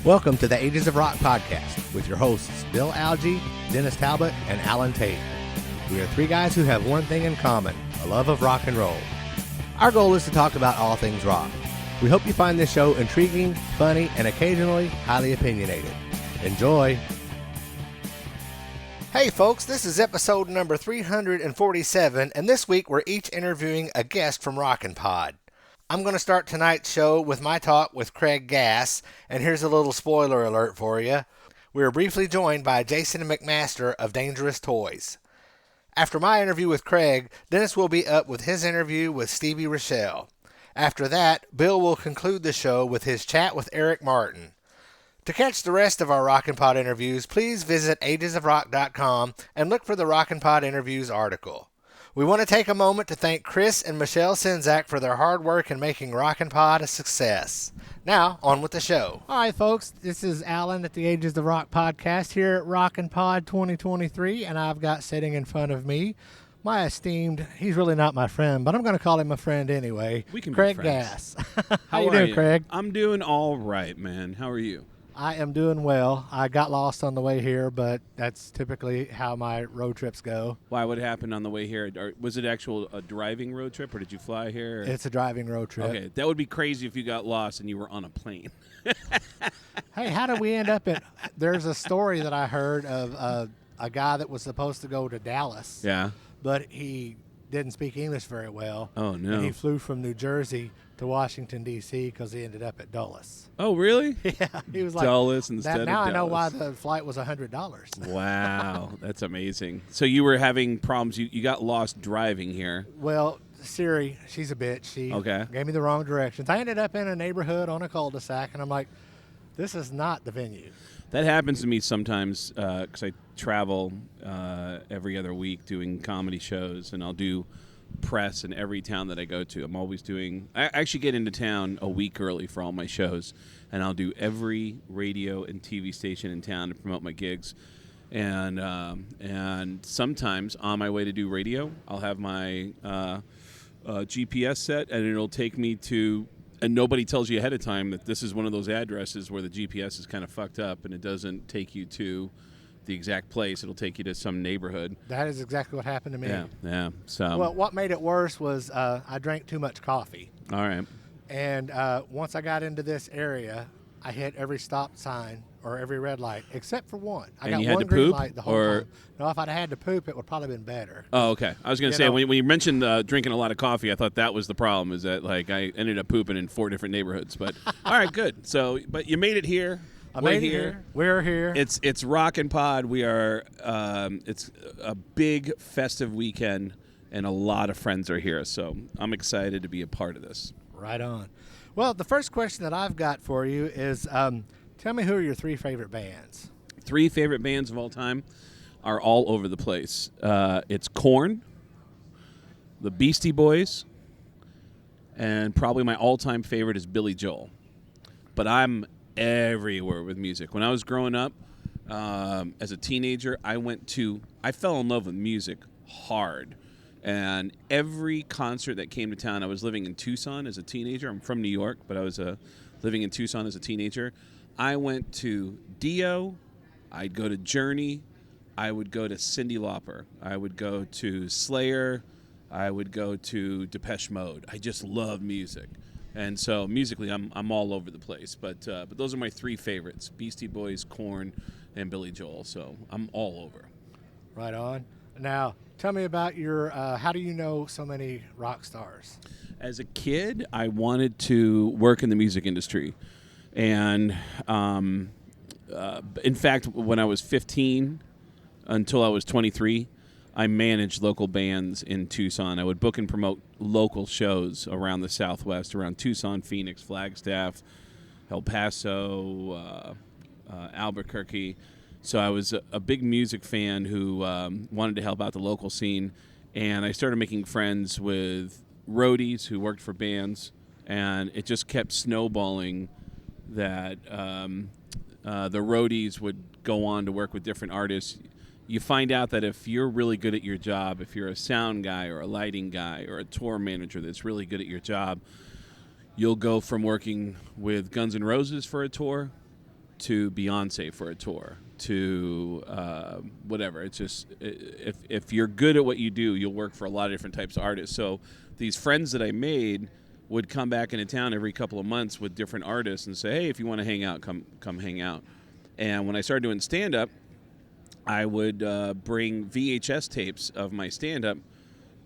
Welcome to the Ages of Rock podcast with your hosts Bill Algie, Dennis Talbot, and Alan Tate. We are three guys who have one thing in common, a love of rock and roll. Our goal is to talk about all things rock. We hope you find this show intriguing, funny, and occasionally highly opinionated. Enjoy! Hey folks, this is episode number 347, and this week we're each interviewing a guest from ROCKNPOD. I'm going to start tonight's show with my talk with Craig Gass, and here's a little spoiler alert for you. We were briefly joined by Jason McMaster of Dangerous Toys. After my interview with Craig, Dennis will be up with his interview with Stevie Rachelle. After that, Bill will conclude the show with his chat with Eric Martin. To catch the rest of our ROCKNPOD interviews, please visit agesofrock.com and look for the ROCKNPOD interviews article. We want to take a moment to thank Chris and Michelle Sinzak for their hard work in making ROCKNPOD a success. Now, on with the show. All right, folks, this is Alan at the Ages of Rock podcast here at ROCKNPOD 2023, and I've got sitting in front of me my esteemed, he's really not my friend, but I'm going to call him a friend anyway, we can Craig be friends. Gass. How you doing, Craig? I'm doing all right, man. How are you? I am doing well. I got lost on the way here, but that's typically how my road trips go. Why? What happened on the way here? Was it a driving road trip, or did you fly here? It's a driving road trip. Okay, that would be crazy if you got lost and you were on a plane. Hey, how did we end up at? There's a story that I heard of a guy that was supposed to go to Dallas. Yeah. But he didn't speak English very well. Oh, no. And he flew from New Jersey to Washington, D.C. because he ended up at Dulles. Oh, really? Yeah. He was like, Dulles instead of now Dallas. I know why the flight was $100. Wow, that's amazing. So you were having problems. You got lost driving here. Well, Siri, she's a bitch. She gave me the wrong directions. I ended up in a neighborhood on a cul-de-sac, and I'm like, this is not the venue. That happens to me sometimes because I travel every other week doing comedy shows, and I'll do press in every town that I go to. I actually get into town a week early for all my shows, and I'll do every radio and TV station in town to promote my gigs. And sometimes on my way to do radio, I'll have my GPS set, and it'll take me to. And nobody tells you ahead of time that this is one of those addresses where the GPS is kind of fucked up and it doesn't take you to the exact place. It'll take you to some neighborhood. That is exactly what happened to me. Yeah. So. Well, what made it worse was I drank too much coffee. All right. And once I got into this area, I hit every stop sign or every red light except for one. I got one green light the whole time. No, if I'd had to poop, it would probably been better. Oh, okay. I was going to say, when you mentioned drinking a lot of coffee, I thought that was the problem, is that like I ended up pooping in 4 different neighborhoods. But all right, good. So, but you made it here. We're here. We're here. It's ROCKNPOD. We are. It's a big festive weekend, and a lot of friends are here. So I'm excited to be a part of this. Right on. Well, the first question that I've got for you is, tell me who are your 3 favorite bands? 3 favorite bands of all time are all over the place. It's Korn, the Beastie Boys, and probably my all-time favorite is Billy Joel. But I'm everywhere with music. When I was growing up, as a teenager, I fell in love with music hard. And every concert that came to town, I was living in Tucson as a teenager. I'm from New York, but I was living in Tucson as a teenager. I went to Dio. I'd go to Journey. I would go to Cyndi Lauper. I would go to Slayer. I would go to Depeche Mode. I just love music. And so musically, I'm all over the place. But those are my 3 favorites: Beastie Boys, Korn, and Billy Joel. So I'm all over. Right on. Now, tell me about your, how do you know so many rock stars? As a kid, I wanted to work in the music industry. And in fact, when I was 15 until I was 23, I managed local bands in Tucson. I would book and promote local shows around the Southwest, around Tucson, Phoenix, Flagstaff, El Paso, Albuquerque. So I was a big music fan who wanted to help out the local scene, and I started making friends with roadies who worked for bands, and it just kept snowballing that the roadies would go on to work with different artists. you find out that if you're really good at your job, if you're a sound guy or a lighting guy or a tour manager that's really good at your job, you'll go from working with Guns N' Roses for a tour to Beyonce for a tour to whatever. It's just if you're good at what you do, you'll work for a lot of different types of artists. So these friends that I made would come back into town every couple of months with different artists and say, hey, if you want to hang out, come hang out. And when I started doing stand-up, I would bring VHS tapes of my stand-up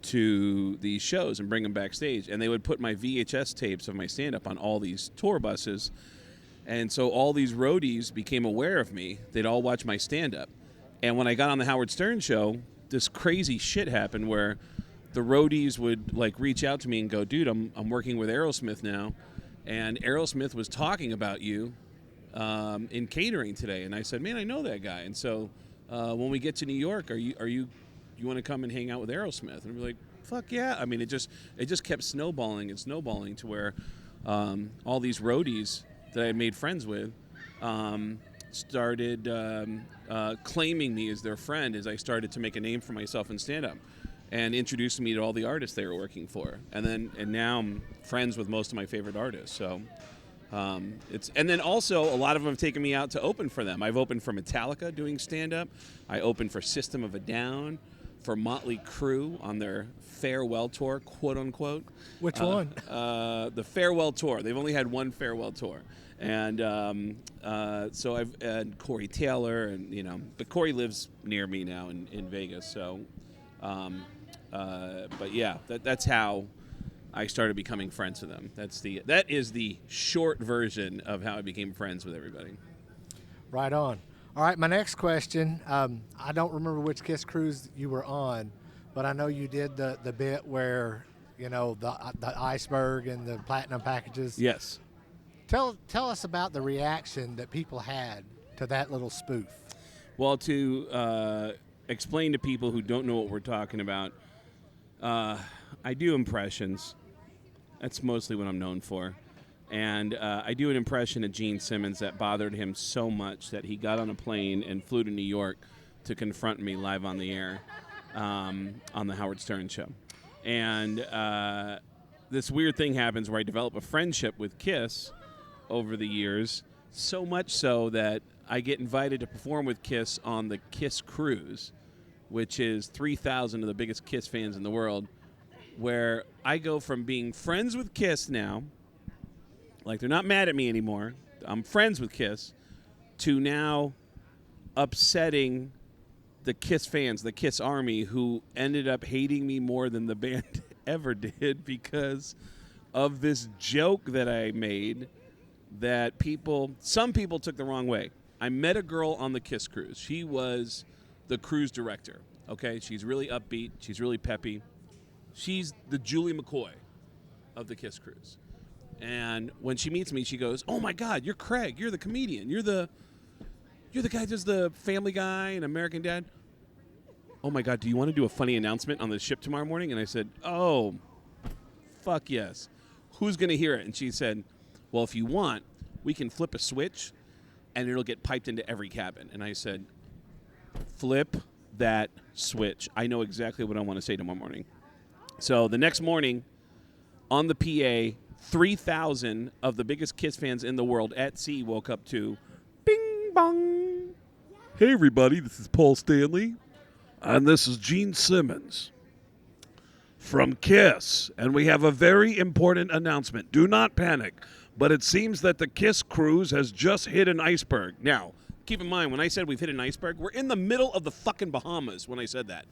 to these shows and bring them backstage. And they would put my VHS tapes of my stand-up on all these tour buses. And so all these roadies became aware of me. They'd all watch my stand-up. And when I got on the Howard Stern show, this crazy shit happened where the roadies would like reach out to me and go, dude, I'm working with Aerosmith now. And Aerosmith was talking about you in catering today. And I said, man, I know that guy. And so when we get to New York, you want to come and hang out with Aerosmith? And we're like, fuck yeah. I mean, it just kept snowballing and snowballing to where all these roadies that I had made friends with started claiming me as their friend as I started to make a name for myself in stand-up and introducing me to all the artists they were working for. And now I'm friends with most of my favorite artists. So and then also a lot of them have taken me out to open for them. I've opened for Metallica doing stand-up. I opened for System of a Down, for Motley Crue on their farewell tour, quote unquote. Which one? The farewell tour. They've only had one farewell tour. And so I've and Corey Taylor, and but Corey lives near me now in Vegas. So, but yeah, that's how I started becoming friends with them. That is the short version of how I became friends with everybody. Right on. All right, my next question. I don't remember which Kiss cruise you were on, but I know you did the bit where the iceberg and the platinum packages. Yes. Tell us about the reaction that people had to that little spoof. Well, to explain to people who don't know what we're talking about, I do impressions. That's mostly what I'm known for. And I do an impression of Gene Simmons that bothered him so much that he got on a plane and flew to New York to confront me live on the air on the Howard Stern show. And this weird thing happens where I develop a friendship with Kiss over the years, so much so that I get invited to perform with Kiss on the Kiss Cruise, which is 3,000 of the biggest Kiss fans in the world, where I go from being friends with Kiss now, like they're not mad at me anymore, I'm friends with Kiss, to now upsetting the Kiss fans, the Kiss Army, who ended up hating me more than the band ever did because of this joke that I made that some people took the wrong way. I met a girl on the Kiss cruise. She was the cruise director, okay? She's really upbeat. She's really peppy. She's the Julie McCoy of the Kiss cruise. And when she meets me, she goes, oh, my God, you're Craig. You're the comedian. You're the guy who does the Family Guy and American Dad. Oh, my God, do you want to do a funny announcement on the ship tomorrow morning? And I said, oh, fuck yes. Who's going to hear it? And she said, well, if you want, we can flip a switch, and it'll get piped into every cabin. And I said, flip that switch. I know exactly what I want to say tomorrow morning. So the next morning, on the PA, 3,000 of the biggest Kiss fans in the world at sea woke up to bing bong. Hey, everybody, this is Paul Stanley, and this is Gene Simmons from Kiss, and we have a very important announcement. Do not panic. But it seems that the Kiss cruise has just hit an iceberg. Now, keep in mind, when I said we've hit an iceberg, we're in the middle of the fucking Bahamas when I said that.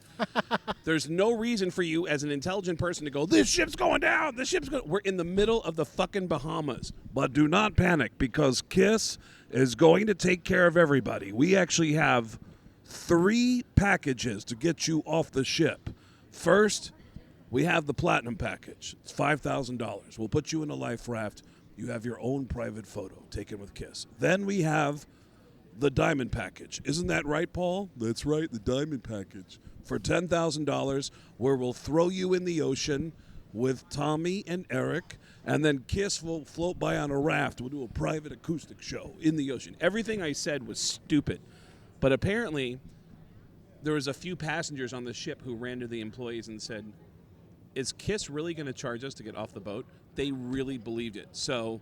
There's no reason for you as an intelligent person to go, this ship's going down, We're in the middle of the fucking Bahamas. But do not panic, because Kiss is going to take care of everybody. We actually have 3 packages to get you off the ship. First, we have the platinum package. It's $5,000. We'll put you in a life raft. You have your own private photo taken with Kiss. Then we have the diamond package. Isn't that right, Paul? That's right, the diamond package. For $10,000, where we'll throw you in the ocean with Tommy and Eric, and then Kiss will float by on a raft. We'll do a private acoustic show in the ocean. Everything I said was stupid. But apparently, there was a few passengers on the ship who ran to the employees and said, is Kiss really going to charge us to get off the boat? They really believed it. So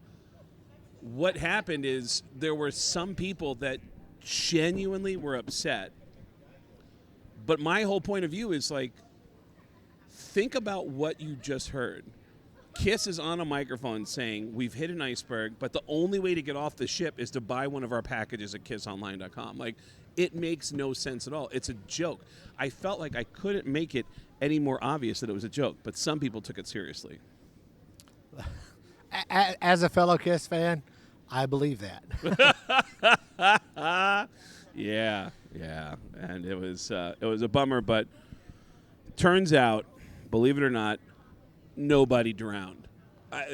what happened is there were some people that genuinely were upset. But my whole point of view is like, think about what you just heard. Kiss is on a microphone saying, we've hit an iceberg, but the only way to get off the ship is to buy one of our packages at kissonline.com. Like, it makes no sense at all. It's a joke. I felt like I couldn't make it any more obvious that it was a joke, but some people took it seriously. As a fellow Kiss fan, I believe that. Yeah. And it was a bummer, but turns out, believe it or not, nobody drowned.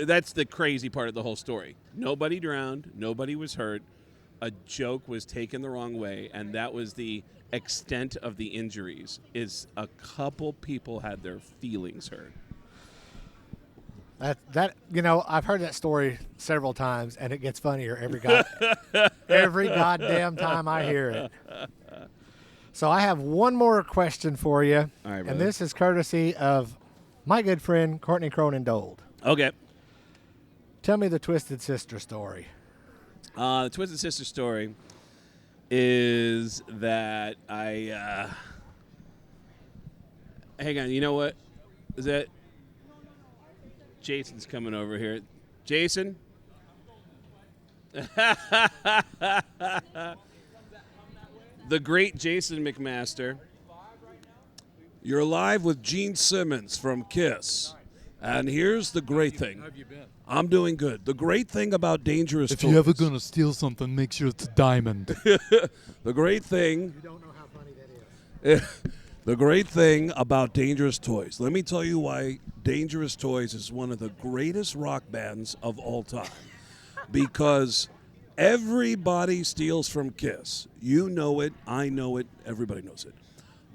That's the crazy part of the whole story. Nobody drowned. Nobody was hurt. A joke was taken the wrong way, and that was the extent of the injuries. Is a couple people had their feelings hurt. That I've heard that story several times, and it gets funnier every goddamn time I hear it. So I have one more question for you, All right, and this is courtesy of my good friend Courtney Cronin-Dold. Okay. Tell me the Twisted Sister story. The Twisted Sister story is that I hang on. You know what? Is that Jason's coming over here? Jason. The great Jason McMaster. You're live with Gene Simmons from Kiss. And here's the great thing. How have you been? I'm doing good. The great thing about Dangerous If Toys. you're ever going to steal something, make sure it's a diamond. The great thing. You don't know how funny that is. The great thing about Dangerous Toys. Let me tell you why Dangerous Toys is one of the greatest rock bands of all time. Because everybody steals from Kiss. You know it. I know it. Everybody knows it.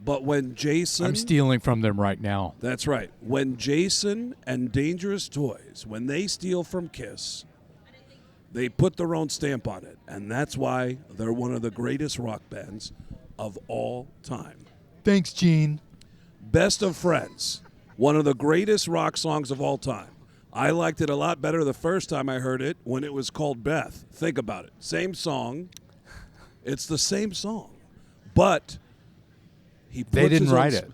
But when Jason... I'm stealing from them right now. That's right. When Jason and Dangerous Toys, when they steal from Kiss, they put their own stamp on it. And that's why they're one of the greatest rock bands of all time. Thanks, Gene. Best of Friends, one of the greatest rock songs of all time. I liked it a lot better the first time I heard it when it was called Beth. Think about it. Same song. It's the same song. But... They didn't write it.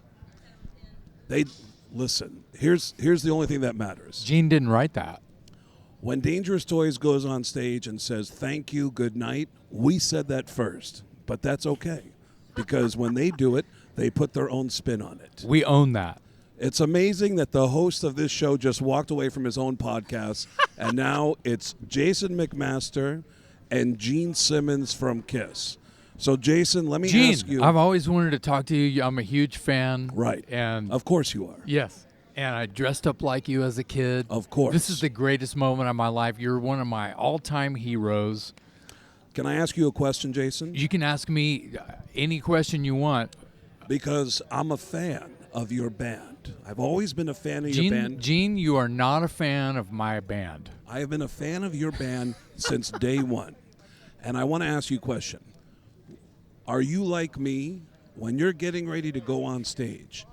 Listen. Here's the only thing that matters. Gene didn't write that. When Dangerous Toys goes on stage and says thank you, good night, we said that first, but that's okay because when they do it, they put their own spin on it. We own that. It's amazing that the host of this show just walked away from his own podcast, and now it's Jason McMaster and Gene Simmons from Kiss. So, Jason, let me ask you. Gene, I've always wanted to talk to you. I'm a huge fan. Right. And of course you are. yes. And I dressed up like you as a kid. Of course. This is the greatest moment of my life. You're one of my all-time heroes. Can I ask you a question, Jason? You can ask me any question you want. Because I'm a fan of your band. I've always been a fan of your band. Gene, you are not a fan of my band. I have been a fan of your band since day one. And I want to ask you a question. Are you like me when you're getting ready to go on stage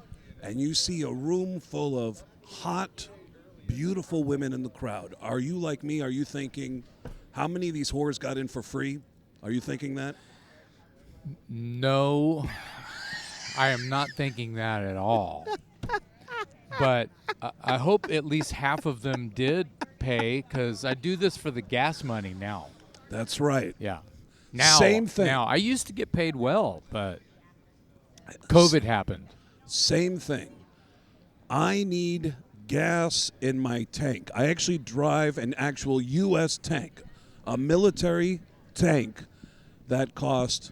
and you see a room full of hot, beautiful women in the crowd? Are you like me? Are you thinking, how many of these whores got in for free? Are you thinking that? No, I am not thinking that at all. But I hope at least half of them did pay because I do this for the gas money now. That's right. Yeah. Now, Same thing. Now, I used to get paid well, but COVID happened. Same thing. I need gas in my tank. I actually drive an actual U.S. tank, a military tank that cost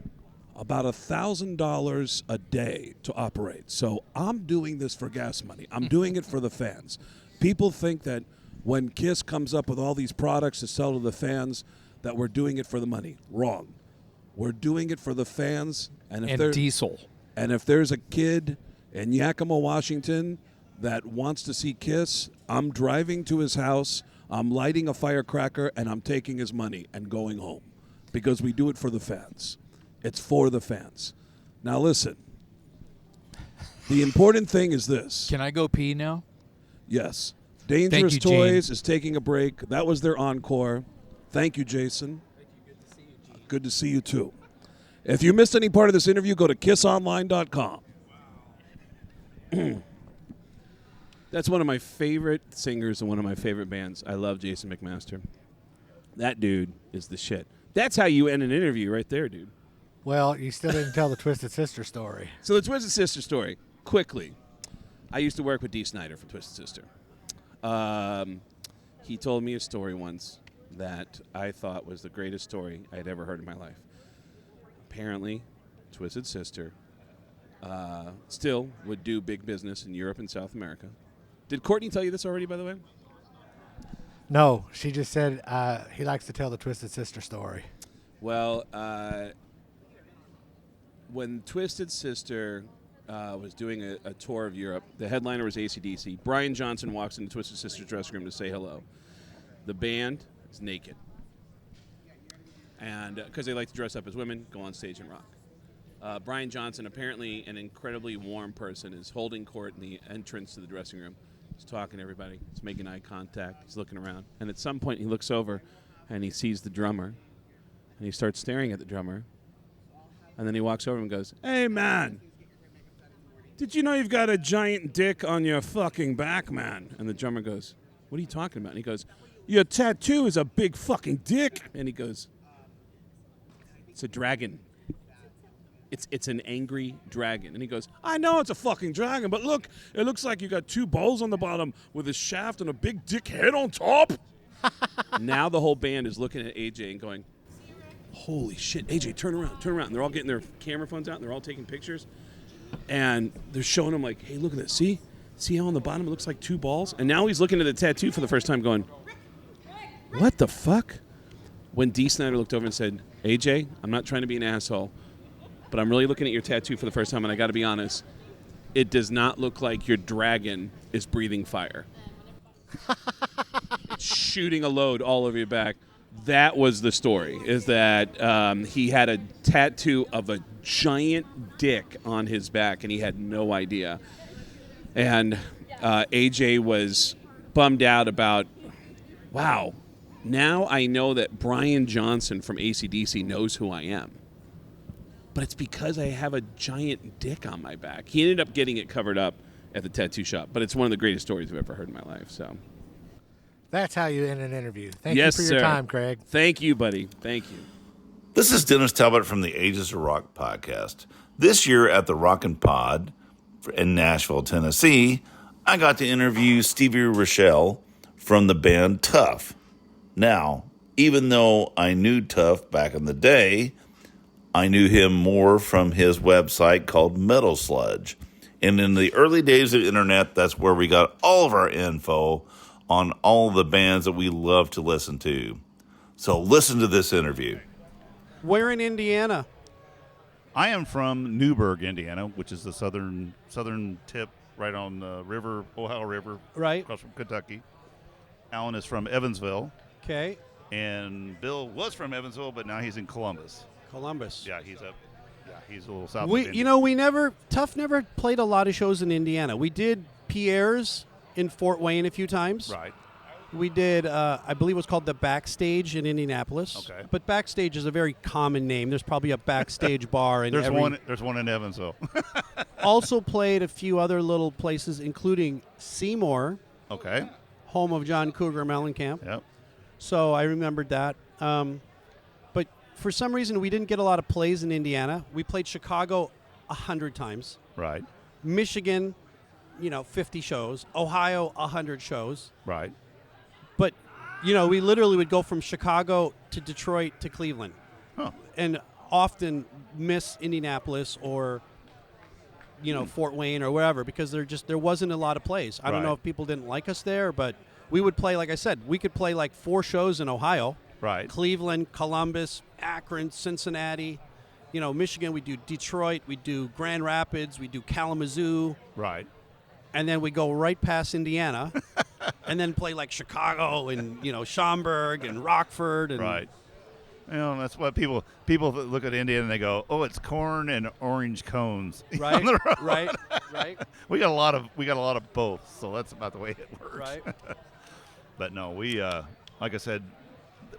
about $1,000 a day to operate. So I'm doing this for gas money. I'm doing it for the fans. People think that when KISS comes up with all these products to sell to the fans, that we're doing it for the money. Wrong. We're doing it for the fans. And diesel. And if there's a kid in Yakima, Washington that wants to see KISS, I'm driving to his house, I'm lighting a firecracker, and I'm taking his money and going home because we do it for the fans. It's for the fans. Now listen, The important thing is this. Can I go pee now? Yes. Dangerous you, Gene. Toys is taking a break. That was their encore. Thank you, Jason. Good to see you, too. If you missed any part of this interview, go to kissonline.com. That's one of my favorite singers and one of my favorite bands. I love Jason McMaster. That dude is the shit. That's how you end an interview right there, dude. Well, you still didn't tell the Twisted Sister story. So the Twisted Sister story, quickly. I used to work with Dee Snider from Twisted Sister. He told me a story once that I thought was the greatest story I had ever heard in my life. Apparently, Twisted Sister still would do big business in Europe and South America. Did Courtney tell you this already, by the way? No, she just said he likes to tell the Twisted Sister story. Well, when Twisted Sister was doing a tour of Europe, the headliner was AC/DC. Brian Johnson walks into Twisted Sister's dressing room to say hello. The band is naked. And because they like to dress up as women, go on stage and rock. Brian Johnson, apparently an incredibly warm person, is holding court in the entrance to the dressing room. He's talking to everybody. He's making eye contact. He's looking around. And at some point, he looks over, and he sees the drummer. And he starts staring at the drummer. And then he walks over and goes, "Hey, man, did you know you've got a giant dick on your fucking back, man?" And the drummer goes, "What are you talking about?" And he goes, "Your tattoo is a big fucking dick." And he goes, "It's a dragon. It's an angry dragon." And he goes, "I know it's a fucking dragon, but look, it looks like you got two balls on the bottom with a shaft and a big dick head on top." Now the whole band is looking at AJ and going, "Holy shit, AJ, turn around, turn around." And they're all getting their camera phones out and they're all taking pictures. And they're showing him like, "Hey, look at this. See how on the bottom it looks like two balls?" And now he's looking at the tattoo for the first time going, "What the fuck?" When Dee Snider looked over and said, "AJ, I'm not trying to be an asshole, but I'm really looking at your tattoo for the first time, and I got to be honest, it does not look like your dragon is breathing fire. It's shooting a load all over your back." That was the story, is that he had a tattoo of a giant dick on his back, and he had no idea. And AJ was bummed out about, wow, now I know that Brian Johnson from AC/DC knows who I am. But it's because I have a giant dick on my back. He ended up getting it covered up at the tattoo shop, but it's one of the greatest stories I've ever heard in my life. So That's how you end an interview. Thank yes, you for your sir. time, Craig. Thank you, buddy. Thank you. This is Dennis Talbot from the Ages of Rock podcast. This year at the ROCKNPOD in Nashville, Tennessee, I got to interview Stevie Rachelle from the band Tough. Now, even though I knew Tough back in the day, I knew him more from his website called Metal Sludge. And in the early days of the internet, that's where we got all of our info on all the bands that we love to listen to. So listen to this interview. Where in Indiana? I am from Newburgh, Indiana, which is the southern tip right on the river, Ohio River, Right. across from Kentucky. Alan is from Evansville, Okay. and Bill was from Evansville, but now he's in Columbus. Columbus. Yeah, he's a little south of We, Indy. you know, Tough never played a lot of shows in Indiana. We did Pierre's in Fort Wayne a few times. Right. We did, I believe it was called the Backstage in Indianapolis. Okay. But Backstage is a very common name. There's probably a Backstage bar in There's every. one in Evansville. Also played a few other little places, including Seymour, Okay. home of John Cougar Mellencamp. Yep. So I remembered that. But for some reason, we didn't get a lot of plays in Indiana. We played Chicago 100 times. Right. Michigan, 50 shows. Ohio, 100 shows. Right. But, we literally would go from Chicago to Detroit to Cleveland. Huh. And often miss Indianapolis or, Fort Wayne or wherever because there wasn't a lot of plays. I don't know Right. if people didn't like us there, but we would play, like I said, we could play like 4 shows in Ohio. Right. Cleveland, Columbus, Akron, Cincinnati. Michigan, we do Detroit, we do Grand Rapids, we do Kalamazoo. Right. And then we go right past Indiana and then play like Chicago and, Schaumburg and Rockford. And Right. That's what people that look at Indiana and they go, "Oh, it's corn and orange cones." Right, on the road. right. We got a lot of both, so that's about the way it works. Right. But no, we like I said,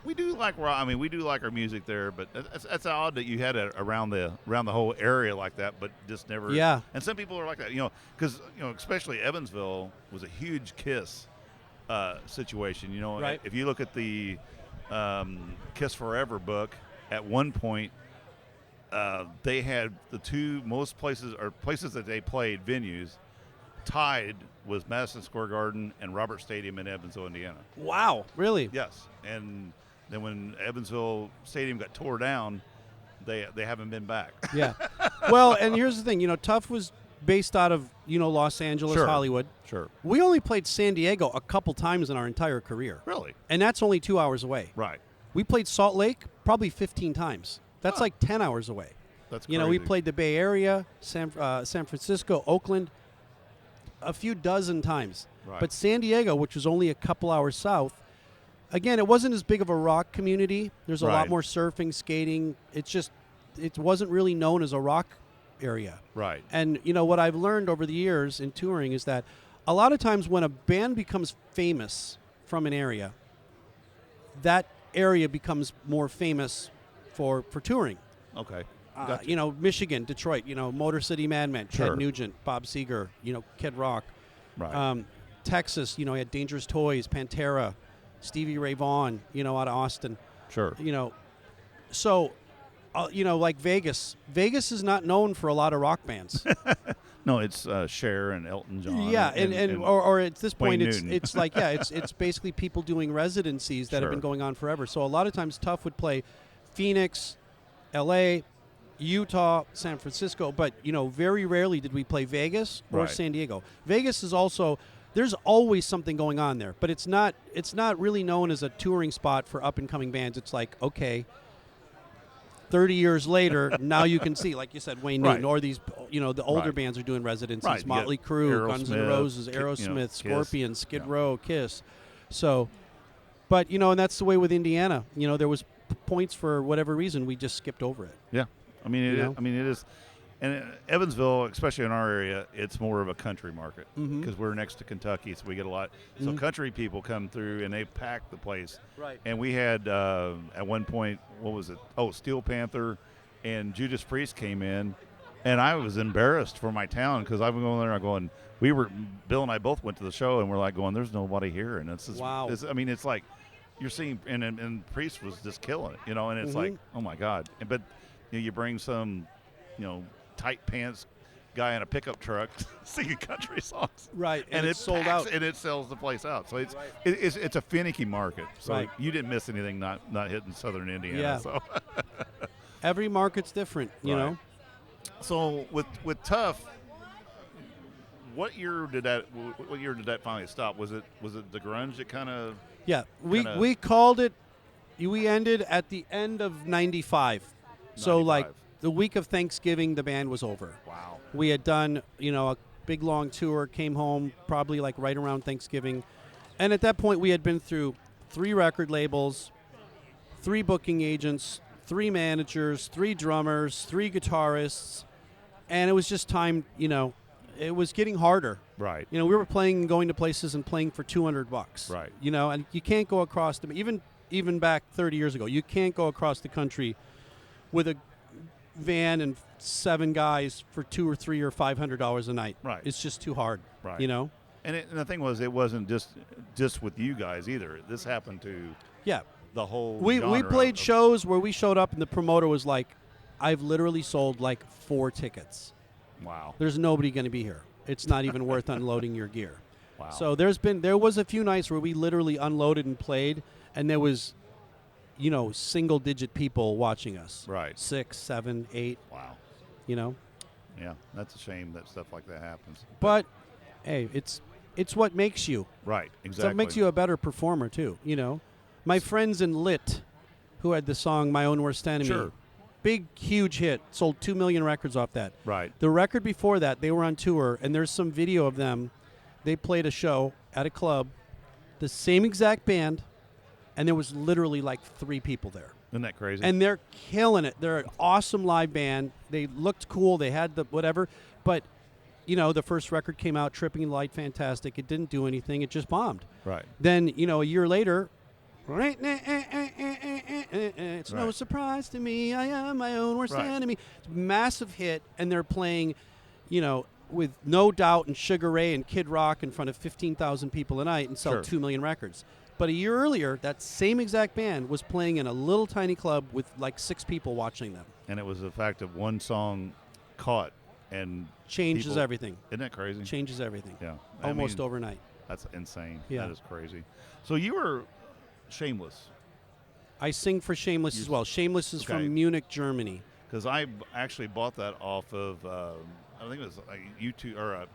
we do like rock. I mean, we do like our music there, but that's odd that you had it around the whole area like that, but just never. Yeah. And some people are like that, because especially Evansville was a huge Kiss situation. Right. If you look at the Kiss Forever book, at one point they had the two most places that they played venues tied was Madison Square Garden and Robert Stadium in Evansville, Indiana. Wow. Really? Yes, and then when Evansville Stadium got tore down, they haven't been back. Yeah. Well, and here's the thing. Tough was based out of Los Angeles, Sure. Hollywood. Sure. We only played San Diego a couple times in our entire career. Really? And that's only 2 hours away. Right. We played Salt Lake probably 15 times. That's Huh. like 10 hours away. That's We crazy. played the Bay Area, San Francisco, Oakland, a few dozen times. Right. But San Diego, which was only a couple hours south, again, it wasn't as big of a rock community. There's a lot Right. more surfing, skating. It wasn't really known as a rock area. Right. And what I've learned over the years in touring is that a lot of times when a band becomes famous from an area, that area becomes more famous for touring. Okay. Gotcha. Michigan, Detroit, Motor City Madmen, Sure. Ted Nugent, Bob Seger, Kid Rock. Right. Texas, you had Dangerous Toys, Pantera, Stevie Ray Vaughan, out of Austin. Sure. So, like Vegas. Vegas is not known for a lot of rock bands. No, it's Cher and Elton John. Yeah, or at this point, Wayne it's Newton. it's like it's basically people doing residencies that have been Sure. going on forever. So a lot of times, Tough would play Phoenix, L.A., Utah, San Francisco, but very rarely did we play Vegas or Right. San Diego. Vegas is also there's always something going on there, but it's not really known as a touring spot for up and coming bands. It's like, okay, 30 years later, now you can see, like you said, Wayne Newton, Right. or these, the older Right. bands are doing residencies. Right, you Motley get Crue, Guns N' Aerosmith, Roses, Kiss, Aerosmith, Kiss. Scorpions, Skid Yeah. Row, Kiss. So, but and that's the way with Indiana. There was points for whatever reason we just skipped over it. Yeah. I mean, You know? it is. And Evansville, especially in our area, it's more of a country market Mhm. because we're next to Kentucky, so we get a lot. So Mhm. country people come through and they pack the place. Right. And we had at one point, what was it? Oh, Steel Panther and Judas Priest came in, and I was embarrassed for my town because I've been going there. Bill and I both went to the show, and we're like going, "There's nobody here," and Wow. it's like you're seeing, and Priest was just killing it, and it's like, oh my God. But you bring some, tight pants guy in a pickup truck singing country songs, Right, and it it's sold packs out. and it sells the place out. So Right. it's a finicky market. So Right. you didn't miss anything not hitting Southern Indiana. Yeah. So Every market's different, you Right. know. so with Tough, what year did that finally stop? Was it the grunge that kind of Yeah, Kinda- we called it. We ended at the end of '95. So 95. like the week of Thanksgiving, the band was over. wow? We had done, a big long tour, came home probably like right around Thanksgiving. And at that point, we had been through 3 record labels, 3 booking agents, 3 managers, 3 drummers, 3 guitarists. And it was just time, it was getting harder. Right. We were playing, going to places and playing for $200. Right. And you can't go across even back 30 years ago, you can't go across the country with a van and 7 guys for $200 or $300 or $500 a night. Right. It's just too hard. Right. And the thing was, it wasn't just with you guys either. This happened to Yeah. the whole. We genre played of- shows where we showed up and the promoter was like, I've literally sold like 4 tickets. Wow. There's nobody going to be here. It's not even worth unloading your gear. Wow. So there was a few nights where we literally unloaded and played, and there was, single digit people watching us. Right. 6, 7, 8. Wow. Yeah. That's a shame that stuff like that happens. But hey, it's what makes you. Right. So Exactly. it makes you a better performer too. My friends in Lit, who had the song "My Own Worst Enemy," Sure. big huge hit, sold 2 million records off that. Right. The record before that, they were on tour, and there's some video of them. They played a show at a club, the same exact band, and there was literally like 3 people there. Isn't that crazy? And they're killing it. They're an awesome live band. They looked cool. They had the whatever. But, the first record came out, Tripping Light, fantastic. It didn't do anything. It just bombed. Right. Then, a year later, it's no surprise to me. I am my own worst enemy. It's a massive hit, and they're playing, with No Doubt and Sugar Ray and Kid Rock in front of 15,000 people a night and sell 2 million records. But a year earlier, that same exact band was playing in a little tiny club with like 6 people watching them. And it was the fact that one song caught and changes everything. Isn't that crazy? Changes everything. Yeah. Almost overnight. That's insane. Yeah. That is crazy. So you were Shameless. I sing for Shameless as well. Shameless is from Munich, Germany. Because I actually bought that off of, I think it was like YouTube or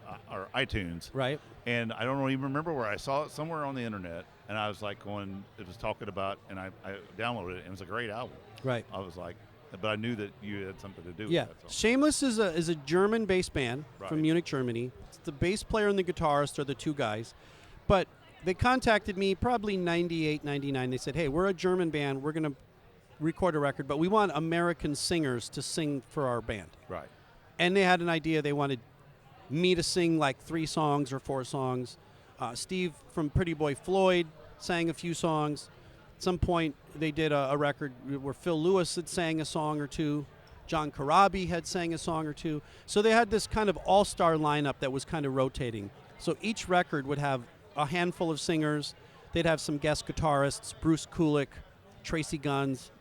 iTunes. Right. And I don't even remember where I saw it, somewhere on the internet. And I was like it was talking about, and I downloaded it, and it was a great album. Right. I was like, but I knew that you had something to do with that. So. Shameless is a German bass band from Munich, Germany. It's the bass player and the guitarist are the 2 guys. But they contacted me probably 98, 99. They said, hey, we're a German band. We're going to record a record, but we want American singers to sing for our band. Right. And they had an idea. They wanted me to sing like 3 songs or 4 songs. Steve from Pretty Boy Floyd sang a few songs. At some point, they did a record where Phil Lewis had sang a song or 2. John Corabi had sang a song or 2. So they had this kind of all-star lineup that was kind of rotating. So each record would have a handful of singers. They'd have some guest guitarists, Bruce Kulick, Tracy Guns,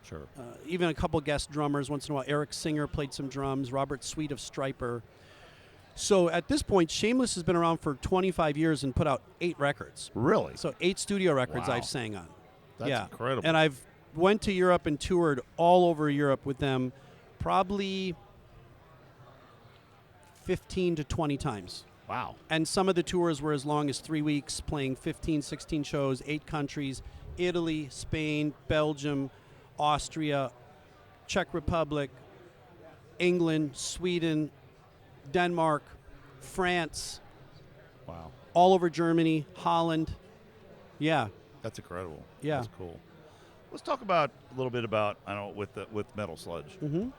even a couple guest drummers once in a while. Eric Singer played some drums, Robert Sweet of Stryper. So at this point, Shameless has been around for 25 years and put out 8 records. Really? So 8 studio records I've sang on. That's incredible. And I've went to Europe and toured all over Europe with them probably 15 to 20 times. Wow. And some of the tours were as long as 3 weeks, playing 15, 16 shows, 8 countries, Italy, Spain, Belgium, Austria, Czech Republic, England, Sweden, Denmark, France. Wow. All over Germany, Holland. Yeah. That's incredible. Yeah. That's cool. Let's talk about a little bit about, with Metal Sludge. Mm-hmm.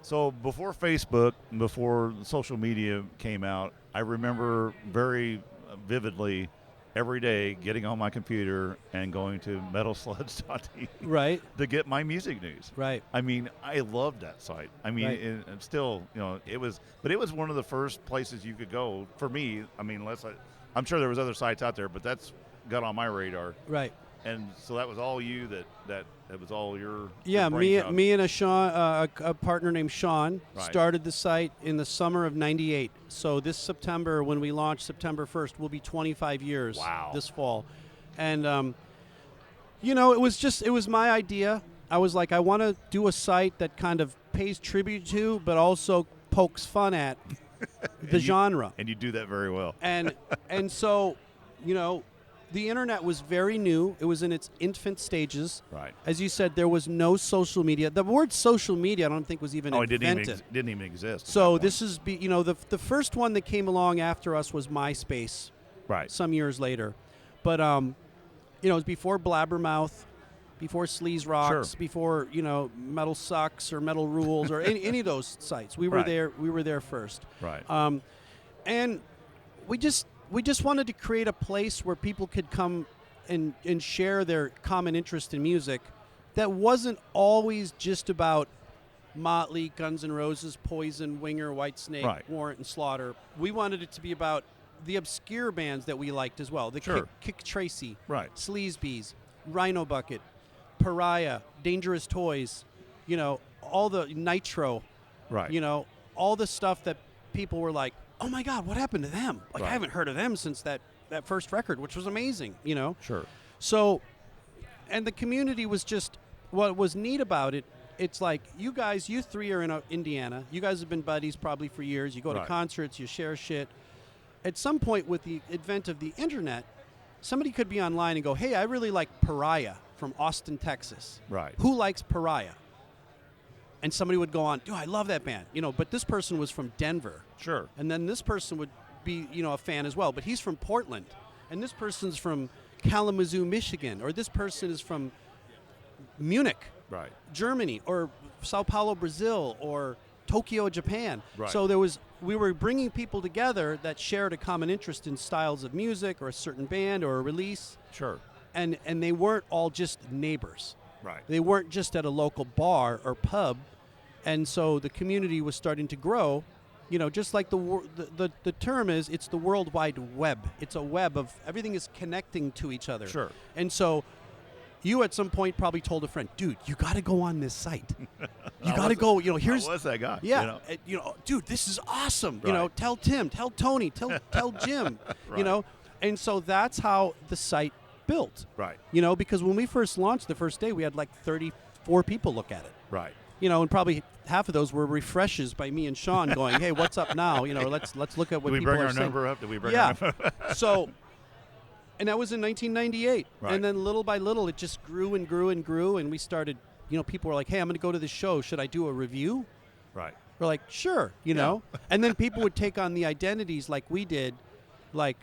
So before Facebook, before social media came out, I remember very vividly every day getting on my computer and going to metalsludge.tv Right. to get my music news. Right. I mean, I loved that site. I mean, and still, it was one of the first places you could go for me. I mean, I'm sure there was other sites out there, but that's got on my radar. Right. And so that was all you. That was all your. Yeah, your me and a partner named Sean started the site in the summer of '98. So this September, when we launched September 1st, will be 25 years. Wow. This fall, and it was my idea. I was like, I want to do a site that kind of pays tribute to, but also pokes fun at the genre. And you do that very well. And so, the internet was very new. It was in its infant stages. Right. As you said, there was no social media. The word social media, I don't think, was even invented. It didn't even exist. So this is, the first one that came along after us was MySpace. Right. Some years later, but it was before Blabbermouth, before Sleaze Rocks, before Metal Sucks or Metal Rules or any of those sites. We were there. We were there first. Right. And we just wanted to create a place where people could come and share their common interest in music that wasn't always just about Motley, Guns N' Roses, Poison, Winger, Whitesnake, Warrant, and Slaughter. We wanted it to be about the obscure bands that we liked as well. The Kick Tracy, Sleazebees, Rhino Bucket, Pariah, Dangerous Toys, all the Nitro, all the stuff that people were like, oh my God, what happened to them? Like, I haven't heard of them since that first record, which was amazing, Sure. So, and the community was just, what was neat about it, it's like, you guys, you 3 are in Indiana. You guys have been buddies probably for years. You go to concerts, you share shit. At some point with the advent of the internet, somebody could be online and go, hey, I really like Pariah from Austin, Texas. Right. Who likes Pariah? And somebody would go on, dude, I love that band. But this person was from Denver. Sure. And then this person would be, a fan as well. But he's from Portland. And this person's from Kalamazoo, Michigan. Or this person is from Munich, Right. Germany or Sao Paulo, Brazil, or Tokyo, Japan. Right. So we were bringing people together that shared a common interest in styles of music or a certain band or a release, Sure. and they weren't all just neighbors. Right. They weren't just at a local bar or pub, and so the community was starting to grow. You know, just like the term is, it's the World Wide Web. It's a web of everything is connecting to each other. Sure. And so you at some point probably told a friend, dude, you got to go on this site. You got to go, you know, here's. I was that guy. Yeah. You know, dude, this is awesome. Right. You know, tell Tim, tell Tony, tell Jim, Right. you know. And so that's how the site built. Right. You know, because when we first launched the first day, we had like 34 people look at it. Right. You know, and probably half of those were refreshes by me and Sean going, "Hey, what's up now? You know, let's look at what Did we people bring are our saying." number up? Did we bring Yeah. our number up? So, and that was in 1998, Right. and then little by little, it just grew and grew and grew, and we started. You know, people were like, "Hey, I'm going to go to the show. Should I do a review?" Right. We're like, "Sure," you know. And then people would take on the identities like we did, like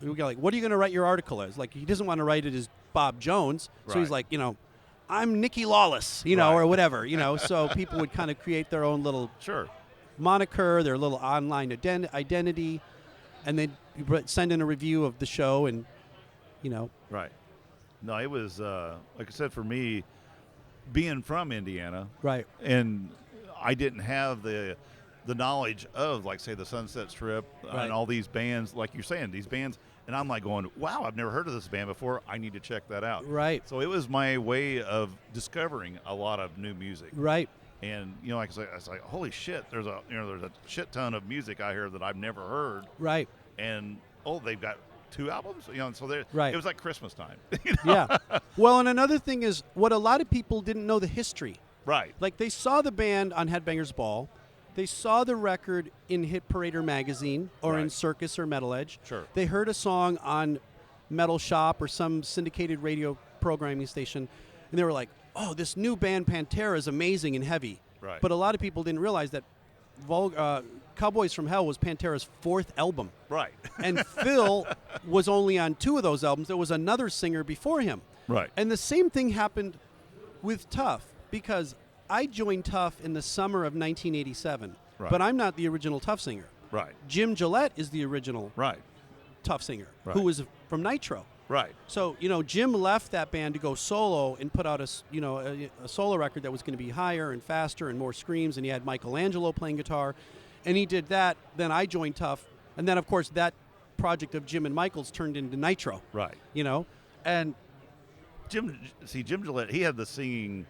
we go like, "What are you going to write your article as?" Like he doesn't want to write it as Bob Jones, so he's Right. like, you know, I'm Nicky Lawless, you know, Right. or whatever, you know. So people would kind of create their own little Sure. moniker, their little online identity, and then send in a review of the show, and you know, Right. No, it was like I said, for me, being from Indiana, right, and I didn't have the knowledge of, like, say, the Sunset Strip Right. and all these bands, like you're saying, these bands, and I'm like going, wow, I've never heard of this band before. I need to check that out. right, So it was my way of discovering a lot of new music. right, And you know, like I was like, holy shit, there's a shit ton of music out here that I've never heard. right, And they've got 2 albums, you know, and so Right. it was like Christmas time. You know? yeah. Well, and another thing is what a lot of people didn't know the history. Right. Like they saw the band on Headbangers Ball, they saw the record in Hit Parader magazine or in Right. Circus or Metal Edge. Sure. They heard a song on Metal Shop or some syndicated radio programming station, and they were like, "Oh, this new band Pantera is amazing and heavy." Right. But a lot of people didn't realize that Cowboys from Hell was Pantera's 4th album. Right. And Phil was only on 2 of those albums. There was another singer before him. Right. And the same thing happened with Tough, because I joined Tough in the summer of 1987. Right. But I'm not the original Tough singer. Right. Jim Gillette is the original Right. Tough singer, Right. who was from Nitro. Right. So, you know, Jim left that band to go solo and put out a solo record that was going to be higher and faster and more screams, and he had Michelangelo playing guitar, and he did that. Then I joined Tough, and then, of course, that project of Jim and Michael's turned into Nitro, Right. you know, and Jim Gillette, he had the singing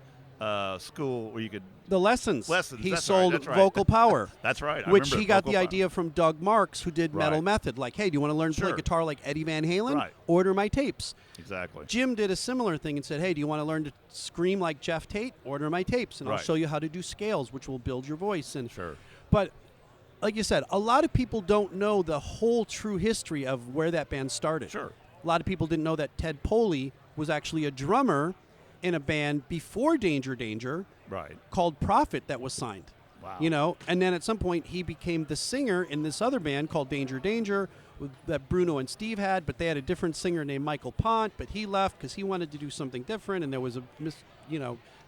school where you could. the lessons. Lessons, He that's sold right, that's right. Vocal Power. That's right. I Which remember he got Vocal the Power. idea from Doug Marks, who did Metal Right. Method. Like, hey, do you want to learn to play Sure. guitar like Eddie Van Halen? Right. Order my tapes. Exactly. Jim did a similar thing and said, hey, do you want to learn to scream like Jeff Tate? Order my tapes, and I'll Right. show you how to do scales, which will build your voice. And Sure. But like you said, a lot of people don't know the whole true history of where that band started. Sure. A lot of people didn't know that Ted Poley was actually a drummer in a band before Danger Danger Right. called Prophet that was signed. Wow. You know, and then at some point he became the singer in this other band called Danger Danger that Bruno and Steve had, but they had a different singer named Michael Pont, but he left because he wanted to do something different, and there was then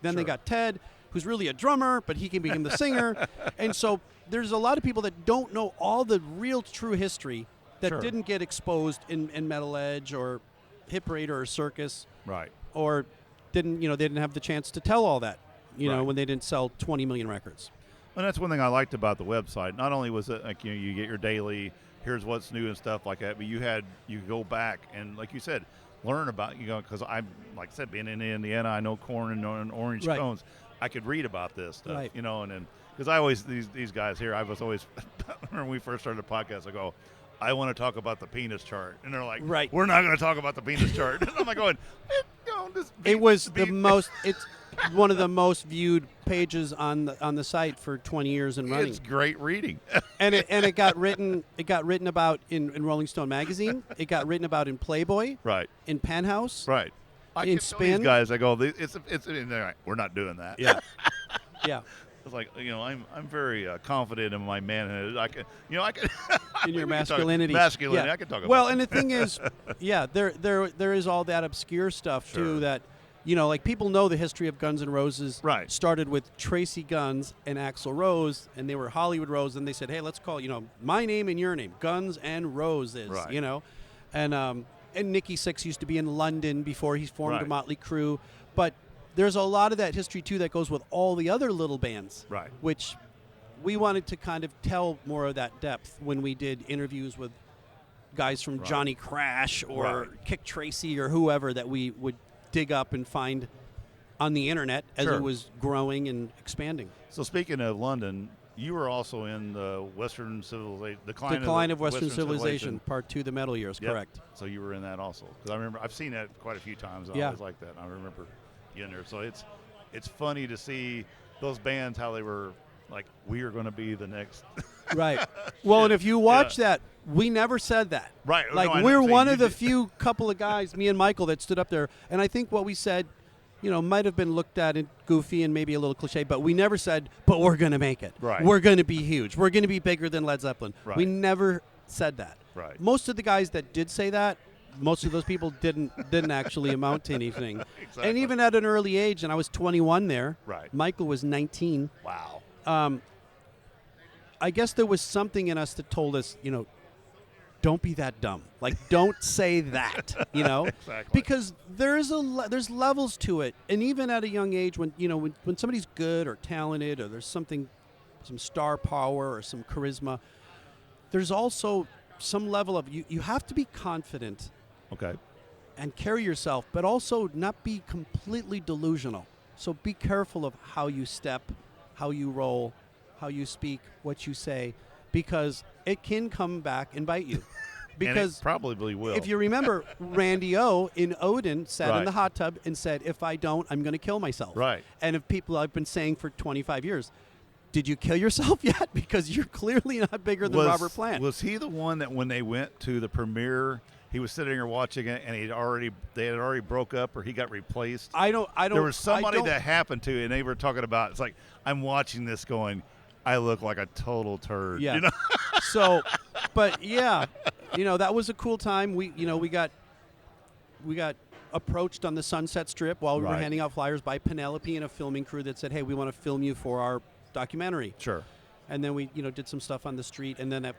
they Sure. got Ted, who's really a drummer, but he became the singer. And so there's a lot of people that don't know all the real true history that Sure. didn't get exposed in Metal Edge or Hit Parader or Circus, Right. or they didn't have the chance to tell all that, Right. when they didn't sell 20 million records. And that's one thing I liked about the website. Not only was it like, you get your daily, here's what's new and stuff like that, but you could go back and, like you said, learn about, because I'm, like I said, being in Indiana, I know corn and orange Right. cones. I could read about this stuff, Right. and then, because I always, these guys here, I was always, when we first started the podcast, I go, I want to talk about the penis chart. And they're like, Right. we're not going to talk about the penis chart. And I'm like going, It's one of the most viewed pages on the site for 20 years and running. It's great reading. And it got written about in Rolling Stone magazine. It got written about in Playboy, Right. in Penthouse. Right. I In can tell Spin? these guys, I go, it's and they're like, we're not doing that. Yeah. Yeah. It's like, I'm very confident in my manhood. I can In your we can talk- masculinity. Masculinity. Yeah. I can talk about Well, that. and the thing is, yeah, there is all that obscure stuff Sure. too that like people know the history of Guns N' Roses. Right. Started with Tracy Guns and Axl Rose, and they were Hollywood Rose, and they said, hey, let's call, my name and your name, Guns N' Roses, Right. And Nikki Sixx used to be in London before he formed a Right. Motley Crue. But there's a lot of that history, too, that goes with all the other little bands. Right. Which we wanted to kind of tell more of that depth when we did interviews with guys from Right. Johnny Crash or Right. Kick Tracy or whoever that we would dig up and find on the internet as Sure. it was growing and expanding. So speaking of London, you were also in the Western Civilization, Decline of Western Civilization, Part 2, The Metal Years, Yep. correct. So you were in that also. Because I remember, I've seen that quite a few times. I Yeah. always like that. I remember you in there. So it's funny to see those bands, how they were like, we are going to be the next. Right. Well, and if you watch that, we never said that. Right. Like, No, I know we're what you're one saying. of the few couple of guys, me and Michael, that stood up there. And I think what we said, might have been looked at and goofy and maybe a little cliche, but we never said, but we're going to make it. Right. We're going to be huge. We're going to be bigger than Led Zeppelin. Right. We never said that. Right. Most of the guys that did say that, most of those people didn't actually amount to anything. Exactly. And even at an early age, and I was 21 there. Right. Michael was 19. Wow. I guess there was something in us that told us, don't be that dumb. Like, don't say that, Exactly. Because there's levels to it. And even at a young age, when somebody's good or talented or there's some star power or some charisma, there's also some level of you have to be confident Okay. and carry yourself, but also not be completely delusional. So be careful of how you step, how you roll, how you speak, what you say, because it can come back and bite you. And Because it probably will. if you remember, Randy O in Odin sat in Right. the hot tub and said, if I don't, I'm going to kill myself. Right. And if people I've been saying for 25 years, did you kill yourself yet? Because you're clearly not bigger than Robert Plant. Was he the one that when they went to the premiere, he was sitting there watching it, and they had already broke up, or he got replaced? I don't. There was somebody I don't- that happened to, and they were talking about. It's like, I'm watching this, going, I look like a total turd. Yeah. So, but yeah, that was a cool time. We got approached on the Sunset Strip while we were Right. handing out flyers by Penelope and a filming crew that said, "Hey, we want to film you for our documentary." Sure. And then we, did some stuff on the street, and then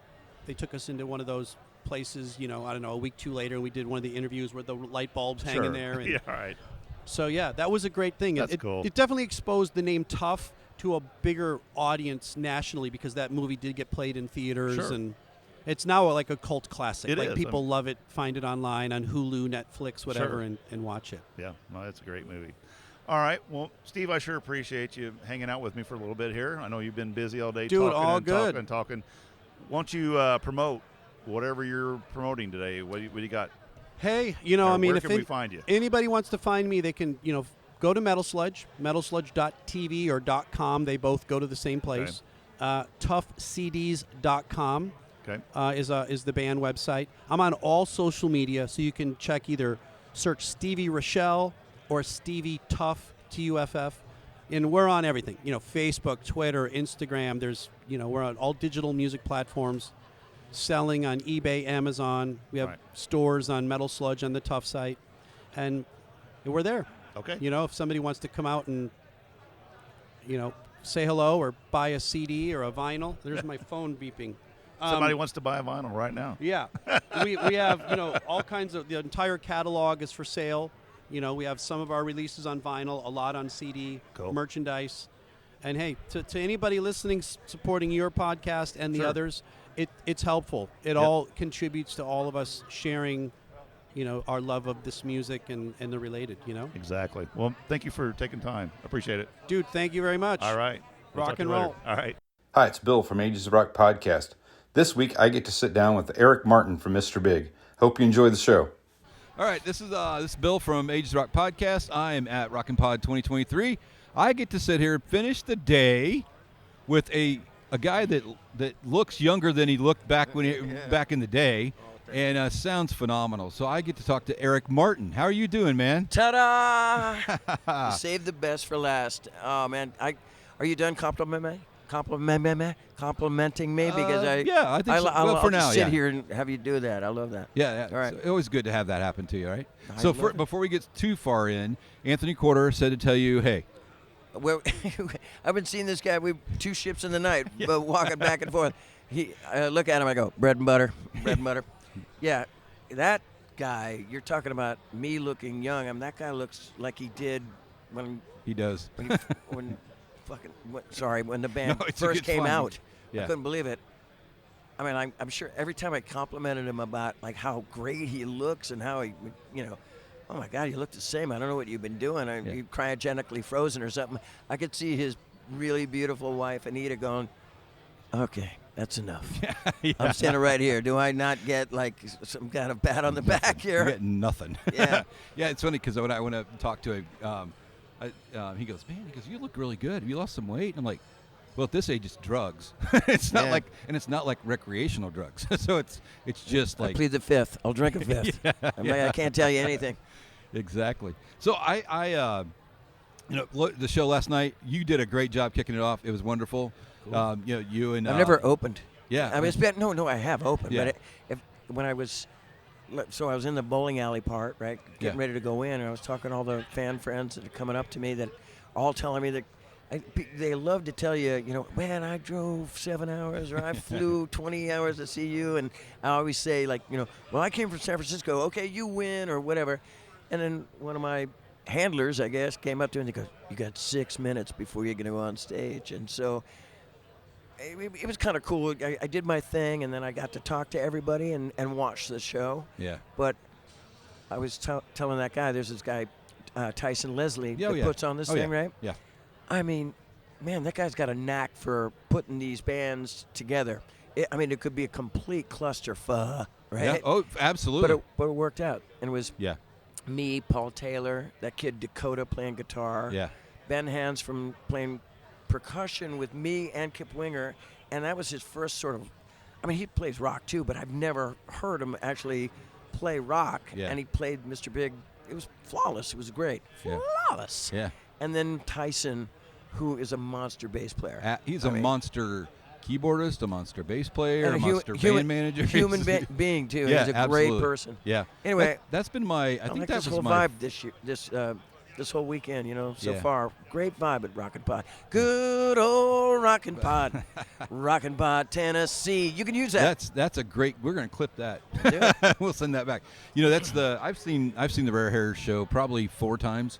they took us into one of those places. I don't know, a week two later, we did one of the interviews where the light bulbs hanging Sure. there. And Yeah. All right. So yeah, that was a great thing. That's it, cool. It definitely exposed the name Tough to a bigger audience nationally because that movie did get played in theaters, Sure. and it's now like a cult classic. It like is. people love it, find it online on Hulu, Netflix, whatever, Sure. and watch it. Yeah. No, that's a great movie. All right. Well, Steve, I sure appreciate you hanging out with me for a little bit here. I know you've been busy all day Dude, talking all and good. talking and talking. Why don't you promote whatever you're promoting today? What do you got? Hey, Or where if can we find you? anybody wants to find me, they can, go to Metal Sludge, metalsludge.tv or .com. They both go to the same place. toughcds.com Okay. is the band website. I'm on all social media, so you can search Stevie Rachelle or Stevie Tuff, Tuff. And we're on everything, Facebook, Twitter, Instagram. There's, we're on all digital music platforms, selling on eBay, Amazon. We have Right. stores on Metal Sludge on the Tuff site. And we're there. Okay. If somebody wants to come out and, say hello or buy a CD or a vinyl, there's my phone beeping. Somebody wants to buy a vinyl right now. Yeah. we have, all kinds of, the entire catalog is for sale. We have some of our releases on vinyl, a lot on CD, Cool. merchandise. And hey, to anybody listening, supporting your podcast and the Sure. others, it's helpful. It all contributes to all of us sharing, our love of this music and the related, Exactly. Well, thank you for taking time. Appreciate it. Dude, thank you very much. All right. Rock talk to and you later. roll. All right. Hi, it's Bill from Ages of Rock Podcast. This week I get to sit down with Eric Martin from Mr. Big. Hope you enjoy the show. All right, this is Bill from Ages Rock Podcast. I am at ROCKNPOD 2023. I get to sit here and finish the day with a guy that looks younger than he looked back back in the day, and sounds phenomenal. So I get to talk to Eric Martin. How are you doing, man? Ta-da! Save the best for last. Oh, man. Are you done compliment me? complimenting me because I think so. I'll Well, for just now, sit yeah. here and have you do that. I love that. Yeah, All right. So always good to have that happen to you, right? I So love it. before we get too far in, Anthony Quarter said to tell you, hey, Well, I've been seeing this guy. We two ships in the night, but walking back and forth. I look at him. I go, bread and butter, bread and butter. Yeah, that guy. You're talking about me looking young. That guy looks like he did when he does. when when the band No, it's first came fun. out. Yeah. I couldn't believe it. I mean, I'm sure every time I complimented him about like how great he looks and how he, oh my God, you look the same. I don't know what you've been doing. You cryogenically frozen or something. I could see his really beautiful wife Anita going, okay, that's enough. I'm standing right here. Do I not get like some kind of pat on the back here? You're getting nothing. Yeah. Yeah, it's funny because when I talk to him, he goes, man, you look really good. Have you lost some weight? And I'm like, well, at this age, it's drugs. It's not it's not like recreational drugs. So it's just like. I plead the fifth. I'll drink a fifth. I can't tell you anything. Exactly. So I the show last night, you did a great job kicking it off. It was wonderful. Cool. You and I've never opened. Yeah. I mean, it's been no, I have opened. Yeah. But when I was in the bowling alley part, right, getting ready to go in, and I was talking to all the fan friends that are coming up to me that all telling me that they love to tell you, man, I drove 7 hours or I flew 20 hours to see you. And I always say, like, well, I came from San Francisco. Okay, you win or whatever. And then one of my handlers, I guess, came up to me and he goes, you got 6 minutes before you're going to go on stage. And so it was kind of cool. I did my thing, and then I got to talk to everybody and watch the show. Yeah. But I was telling that guy, there's this guy, Tyson Leslie, that puts on this thing, right? Yeah. I mean, man, that guy's got a knack for putting these bands together. It could be a complete clusterfuck, right? Yeah. Oh, absolutely. But it worked out. And it was Yeah. me, Paul Taylor, that kid Dakota playing guitar. Yeah. Ben Hans from playing percussion with me and Kip Winger. And that was his first sort of, he plays rock too, but I've never heard him actually play rock. Yeah. And he played Mr. Big. It was flawless. It was great. Yeah. Flawless. Yeah. And then Tyson, who is a monster bass player. He's a monster keyboardist, a monster bass player, a monster band manager. Human being, too. Yeah, He's a absolutely. great person. Yeah. Anyway. That's been my, I think like that this was whole my. vibe this year, this whole weekend, so Yeah. far. Great vibe at ROCKNPOD. Good old ROCKNPOD. ROCKNPOD, Tennessee. You can use that. That's a great. We're going to clip that. Do We'll send that back. That's the. I've seen the Rare Hair show probably 4 times.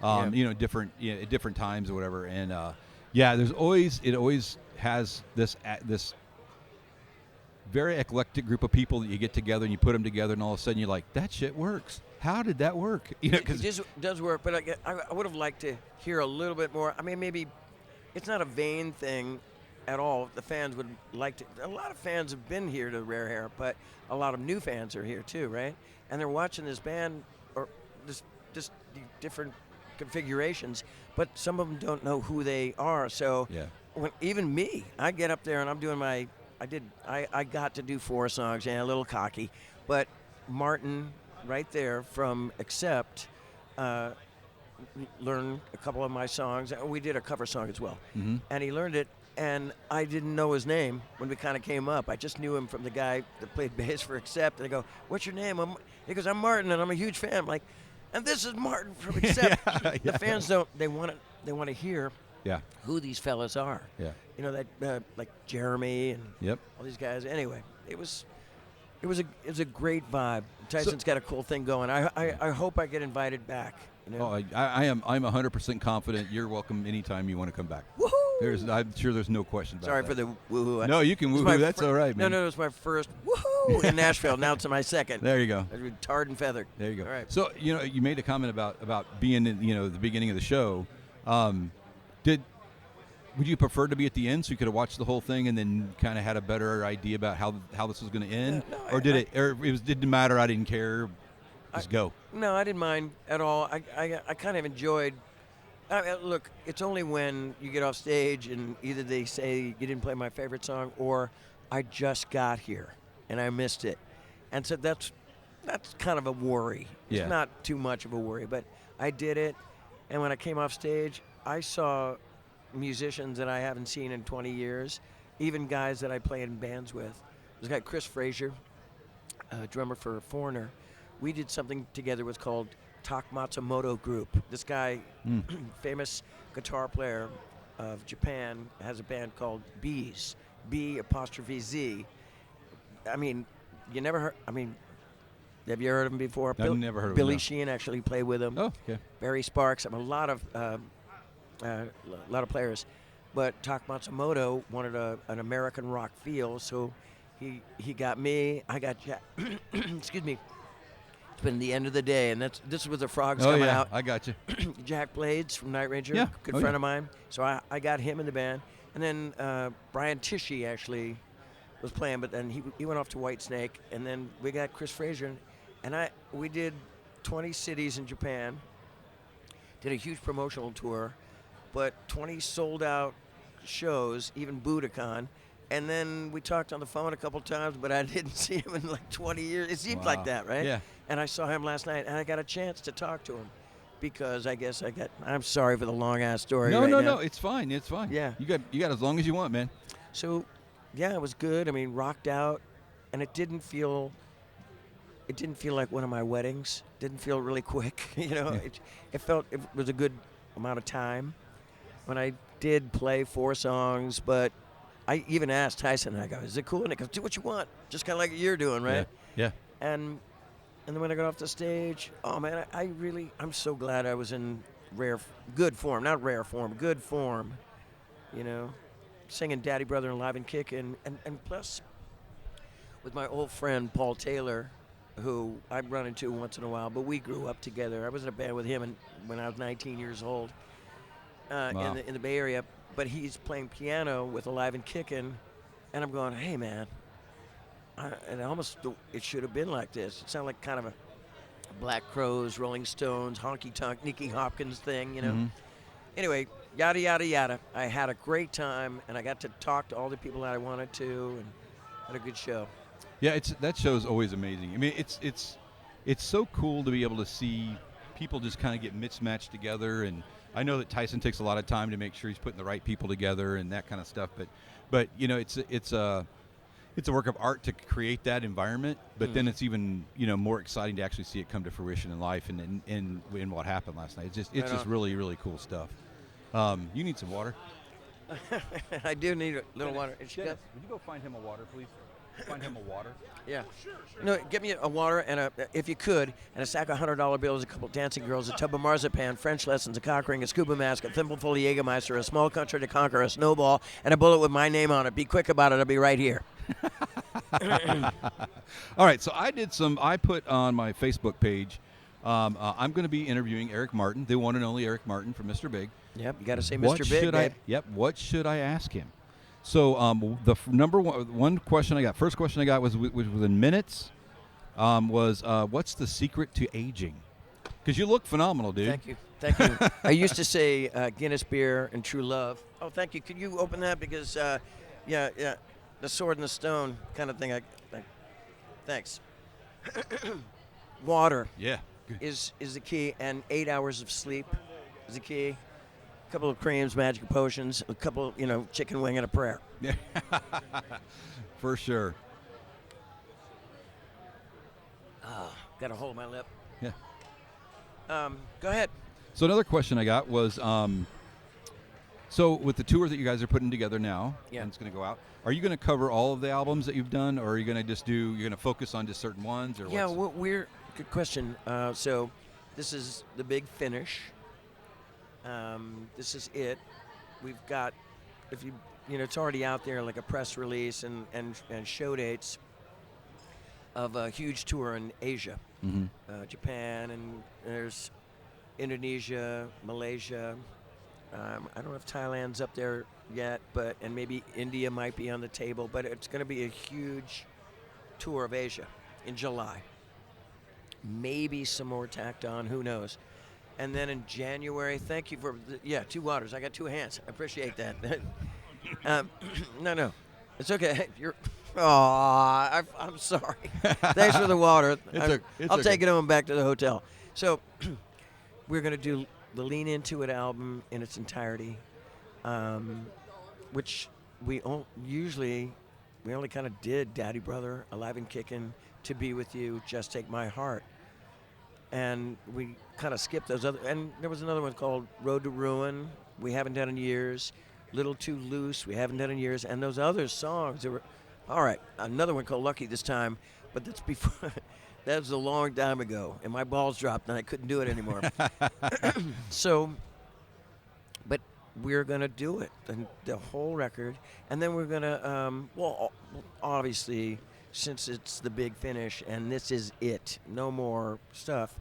Different times or whatever. And it always has this very eclectic group of people that you get together and you put them together, and all of a sudden you're like, that shit works. How did that work? It just does work, but I would have liked to hear a little bit more. Maybe it's not a vain thing at all. The fans would like to. A lot of fans have been here to Rare Hair, but a lot of new fans are here too, right? And they're watching this band or just different configurations, but some of them don't know who they are. So even me, I get up there and I'm doing I got to do 4 songs, a little cocky, but Martin right there from Accept learned a couple of my songs. We did a cover song as well. Mm-hmm. And he learned it, and I didn't know his name when we kind of came up. I just knew him from the guy that played bass for Accept. And I go, what's your name? He goes, I'm Martin, and I'm a huge fan. I'm like, and this is Martin from Accept. The fans they want to hear who these fellas are. Yeah. That like Jeremy and all these guys. Anyway, it was a great vibe. Tyson's got a cool thing going. I hope I get invited back. I'm 100% confident you're welcome anytime you want to come back. Woohoo! I'm sure there's no question about Sorry that. for the woohoo. No, you can woohoo. That's all right, man. No, it was my first woohoo in Nashville. Now it's my second. There you go. Tarred and feathered. There you go. All right. So you made a comment about being in the beginning of the show. Would you prefer to be at the end so you could have watched the whole thing and then kind of had a better idea about how this was going to end, or it didn't matter? I didn't care. Just go. No, I didn't mind at all. I kind of enjoyed. Look, it's only when you get off stage and either they say you didn't play my favorite song or I just got here and I missed it, and so that's kind of a worry. Yeah. It's not too much of a worry, but I did it, and when I came off stage, I saw musicians that I haven't seen in 20 years, even guys that I play in bands with. There's a guy, Chris Frazier, drummer for Foreigner. We did something together. It was called Tak Matsumoto Group. This guy, famous guitar player of Japan, has a band called Bees, B''Z. I mean, you never heard, have you heard of him before? I've never heard of him. Billy No. Sheehan actually played with him. Oh, okay. Barry Sparks. A lot of players. But Tak Matsumoto wanted an American rock feel, so he got me. I got Jack. Excuse me. It's been the end of the day, and this was the Frogs coming out. I got you. Jack Blades from Night Ranger, Yeah. good Oh, friend yeah. of mine. So I got him in the band. And then Brian Tishy actually was playing, but then he went off to Whitesnake. And then we got Chris Frazier. And we did 20 cities in Japan, did a huge promotional tour, but 20 sold-out shows, even Budokan. And then we talked on the phone a couple times, but I didn't see him in like 20 years. It seems like that, right? Yeah. And I saw him last night, and I got a chance to talk to him because I guess I'm sorry for the long-ass story right now. No. It's fine. It's fine. Yeah. You got as long as you want, man. So, yeah, it was good. I mean, rocked out, and it didn't feel like one of my weddings. Didn't feel really quick, you know. Yeah. It felt it was a good amount of time. When I did play 4 songs, but I even asked Tyson, I go, is it cool? And he goes, do what you want, just kind of like you're doing, right? Yeah. And then when I got off the stage, oh man, I'm so glad I was in good form, not rare form, good form, you know, singing Daddy Brother and Live and Kickin', and plus with my old friend Paul Taylor, who I run into once in a while, but we grew up together. I was in a band with him when I was 19 years old Wow. in the Bay Area, but he's playing piano with Alive and Kickin', and I'm going, hey man, it should have been like this. It sounded like kind of a Black Crowes, Rolling Stones, Honky Tonk, Nicky Hopkins thing, you know. Mhm. Anyway, yada, yada, yada. I had a great time, and I got to talk to all the people that I wanted to, and had a good show. Yeah, that show's always amazing. I mean, it's so cool to be able to see people just kind of get mismatched together. And I know that Tyson takes a lot of time to make sure he's putting the right people together and that kind of stuff. But you know, it's a work of art to create that environment. But then it's even more exciting to actually see it come to fruition in life and in what happened last night. It's just really, really cool stuff. You need some water. I do need a little water. Would you go find him a water, please? Find him a water. Yeah. No, get me a water and if you could, and a sack of $100 bills, a couple dancing girls, a tub of marzipan, French lessons, a cock ring, a scuba mask, a thimbleful of Jägermeister, a small country to conquer, a snowball, and a bullet with my name on it. Be quick about it. I'll be right here. All right, so I put on my Facebook page, I'm going to be interviewing Eric Martin, the one and only Eric Martin from Mr. Big. Yep, you got to say Mr. Big, babe. What should I ask him? So the number first question I got was within minutes, was what's the secret to aging? Because you look phenomenal, dude. Thank you. I used to say Guinness beer and true love. Oh, thank you. Could you open that? Because, yeah, the sword and the stone kind of thing. Thanks. Water is the key, and 8 hours of sleep is the key. A couple of creams, magic potions, a couple, chicken wing and a prayer. Yeah, for sure. Got to hold my lip. Yeah. Go ahead. So another question I got was, so with the tour that you guys are putting together now, and it's going to go out, are you going to cover all of the albums that you've done, or are you going to you're going to focus on just certain ones? Or good question. So this is the big finish. This is it. We've got, it's already out there, like a press release and show dates of a huge tour in Asia, Japan, and there's Indonesia, Malaysia. I don't know if Thailand's up there yet, and maybe India might be on the table, but it's going to be a huge tour of Asia in July. Maybe some more tacked on, who knows. And then in January, thank you for, 2 waters. I got 2 hands. I appreciate that. No, it's okay. I'm sorry. Thanks for the water. I'll take it home back to the hotel. So we're going to do the Lean Into It album in its entirety. which usually we only kind of did Daddy Brother, Alive and Kickin', To Be With You, Just Take My Heart. And we kind of skipped those other, and there was another one called Road to Ruin, we haven't done in years. Little Too Loose, we haven't done in years. And those other songs, there were, all right, another one called Lucky this time, but that's before, that was a long time ago. And my balls dropped and I couldn't do it anymore. So, but we're going to do it, the whole record. And then we're going to, obviously, since it's the big finish and this is it, no more stuff,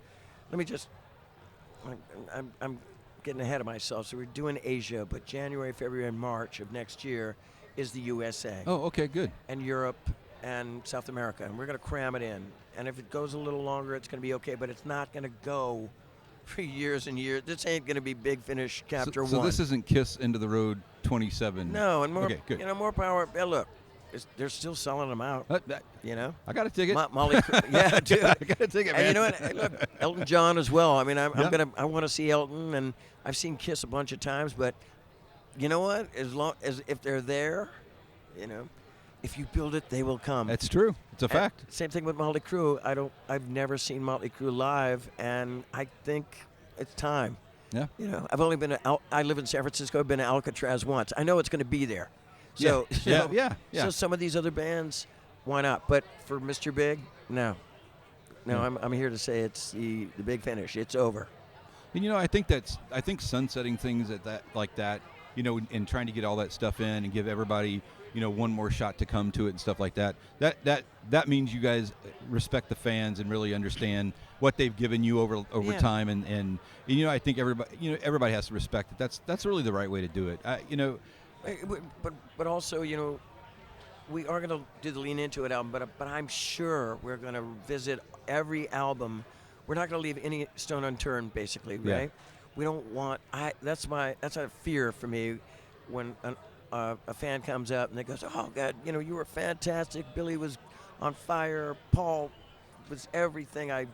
let me just, I'm getting ahead of myself. So we're doing Asia, but January, February, and March of next year is the USA. Oh, okay, good. And Europe and South America. And we're going to cram it in. And if it goes a little longer, it's going to be okay, but it's not going to go for years and years. This ain't going to be Big Finish Chapter 1. So this isn't Kiss Into the Road 27. No, and more, okay, good. More power. Look, they're still selling them out. I got a ticket. Molly, yeah, dude. I got a ticket, man. And you know what? Hey, look, Elton John as well. I mean, I want to see Elton, and I've seen Kiss a bunch of times, but you know what? As long as if they're there, if you build it, they will come. That's true. It's a fact. Same thing with Motley Crue. I've never seen Motley Crue live, and I think it's time. Yeah. I've only been I live in San Francisco. I've been to Alcatraz once. I know it's going to be there. So, yeah. So some of these other bands, why not? But for Mr. Big, no. I'm here to say it's the big finish. It's over. And I think sunsetting things like that, and trying to get all that stuff in and give everybody, one more shot to come to it and stuff like that. That means you guys respect the fans and really understand what they've given you over time, and I think everybody has to respect it. That's really the right way to do it. But also, we are going to do the Lean Into It album, but I'm sure we're going to visit every album. We're not going to leave any stone unturned, basically, right? Yeah. We don't want. That's a fear for me when a fan comes up and they goes, "Oh God, you were fantastic. Billy was on fire. Paul was everything. I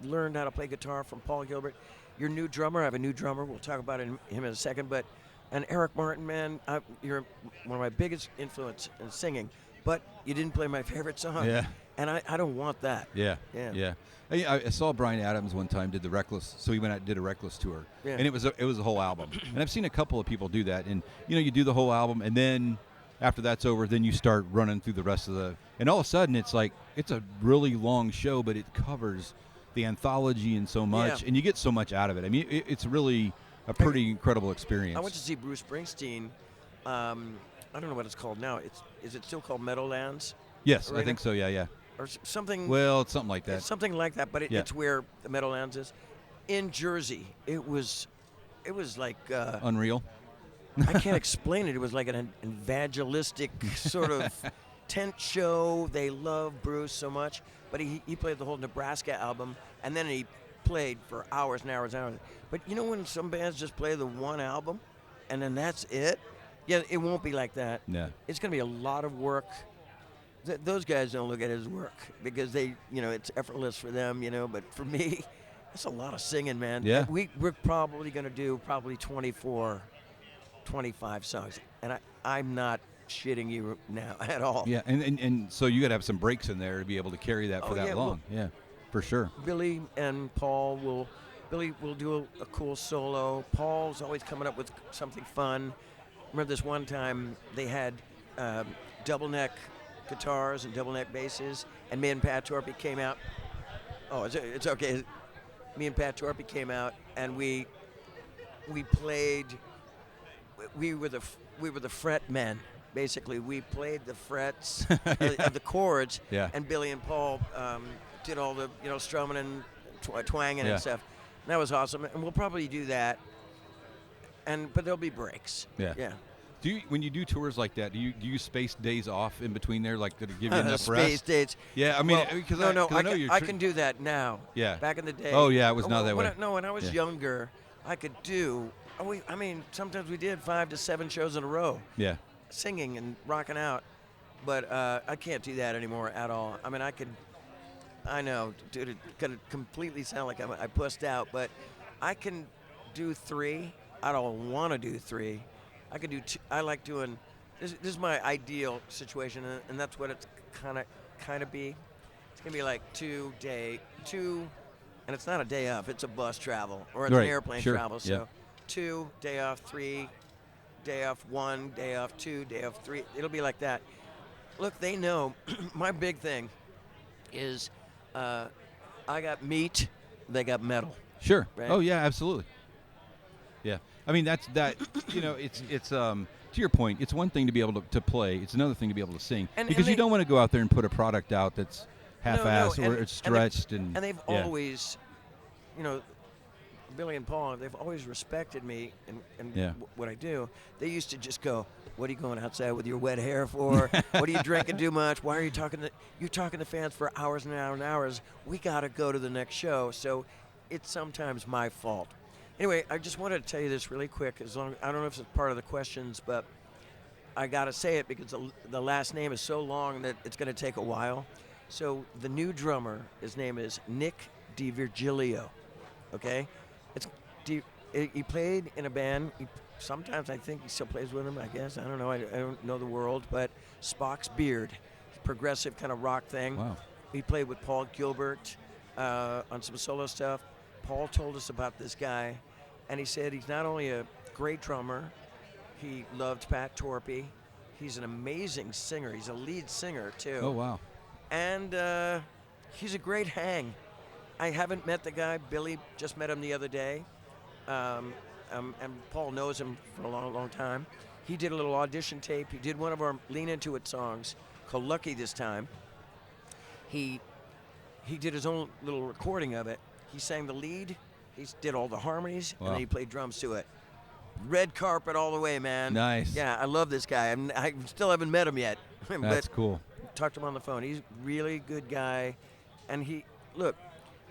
learned how to play guitar from Paul Gilbert. Your new drummer. I have a new drummer. We'll talk about him in a second, but." And Eric Martin, man, you're one of my biggest influence in singing, but you didn't play my favorite song. Yeah. And I don't want that. Yeah. I saw Bryan Adams one time did the Reckless, so he went out and did a Reckless tour, and it was a whole album. And I've seen a couple of people do that, and you do the whole album, and then after that's over, then you start running through the rest of and all of a sudden it's like it's a really long show, but it covers the anthology and so much, and you get so much out of it. I mean, it's really a pretty incredible experience. I went to see Bruce Springsteen. I don't know what it's called now. Is it still called Meadowlands? Yes, Arena? I think so. Yeah. Or something. Well, it's something like that. It's something like that, but it's where the Meadowlands is. In Jersey, it was like unreal. I can't explain it. It was like an evangelistic sort of tent show. They love Bruce so much, but he played the whole Nebraska album, and then he played for hours and hours and hours. But when some bands just play the one album and then that's it? Yeah, it won't be like that. Yeah. It's going to be a lot of work. Those guys don't look at it as work because they, it's effortless for them, but for me, it's a lot of singing, man. Yeah. We're probably going to do 24, 25 songs. And I'm not shitting you now at all. Yeah, and so you got to have some breaks in there to be able to carry that for that long. Yeah, for sure. Billy and Paul will do a cool solo. Paul's always coming up with something fun. Remember this one time they had double neck guitars and double neck basses, and me and Pat Torpey came out. Oh, it's okay. Me and Pat Torpey came out, and we played. We were the fret men. Basically, we played the frets of the chords, and Billy and Paul did all the strumming and twanging and stuff. And that was awesome, and we'll probably do that. But there'll be breaks. Yeah. When you do tours like that, do you space days off in between there, like to give you enough rest? Space days. Yeah, I mean, because I know I can do that now. Yeah. Back in the day. Oh yeah, it was not that way. When I was younger, I could do. I mean, sometimes we did 5 to 7 shows in a row. Yeah. Singing and rocking out, but I can't do that anymore at all. I mean, I know, dude, it could completely sound like I pussed out, but I can do 3. I don't want to do 3. I could do 2. I like doing. This is my ideal situation, and that's what it's kind of be. It's gonna be like 2, and it's not a day off. It's a bus travel or it's an airplane travel. So 2, day off, 3, day off, 1, day off, 2, day off, 3. It'll be like that. Look, they know my big thing is I got meat, they got metal. Sure. Right? Oh yeah, absolutely. Yeah. I mean it's to your point, it's one thing to be able to play, it's another thing to be able to sing. Because you don't want to go out there and put a product out that's half-assed or it's stretched. And they've always, Billy and Paul, they've always respected me and what I do. They used to just go, "What are you going outside with your wet hair for? What are you drinking too much? Why are you talking to fans for hours and hours and hours? We got to go to the next show." So it's sometimes my fault. Anyway, I just wanted to tell you this really quick. I don't know if it's part of the questions, but I got to say it because the last name is so long that it's going to take a while. So the new drummer, his name is Nick DiVirgilio. Okay? He played in a band. Sometimes I think he still plays with him, I guess. I don't know. I don't know the world. But Spock's Beard, progressive kind of rock thing. Wow. He played with Paul Gilbert on some solo stuff. Paul told us about this guy, and he said he's not only a great drummer, he loved Pat Torpey. He's an amazing singer. He's a lead singer, too. Oh, wow. And he's a great hang. I haven't met the guy. Billy just met him the other day. And Paul knows him for a long, long time. He did a little audition tape. He did one of our Lean Into It songs called Lucky this time. He did his own little recording of it. He sang the lead. He did all the harmonies, and then he played drums to it. Red carpet all the way, man. Nice. Yeah, I love this guy. I still haven't met him yet. That's cool. Talked to him on the phone. He's a really good guy. And look,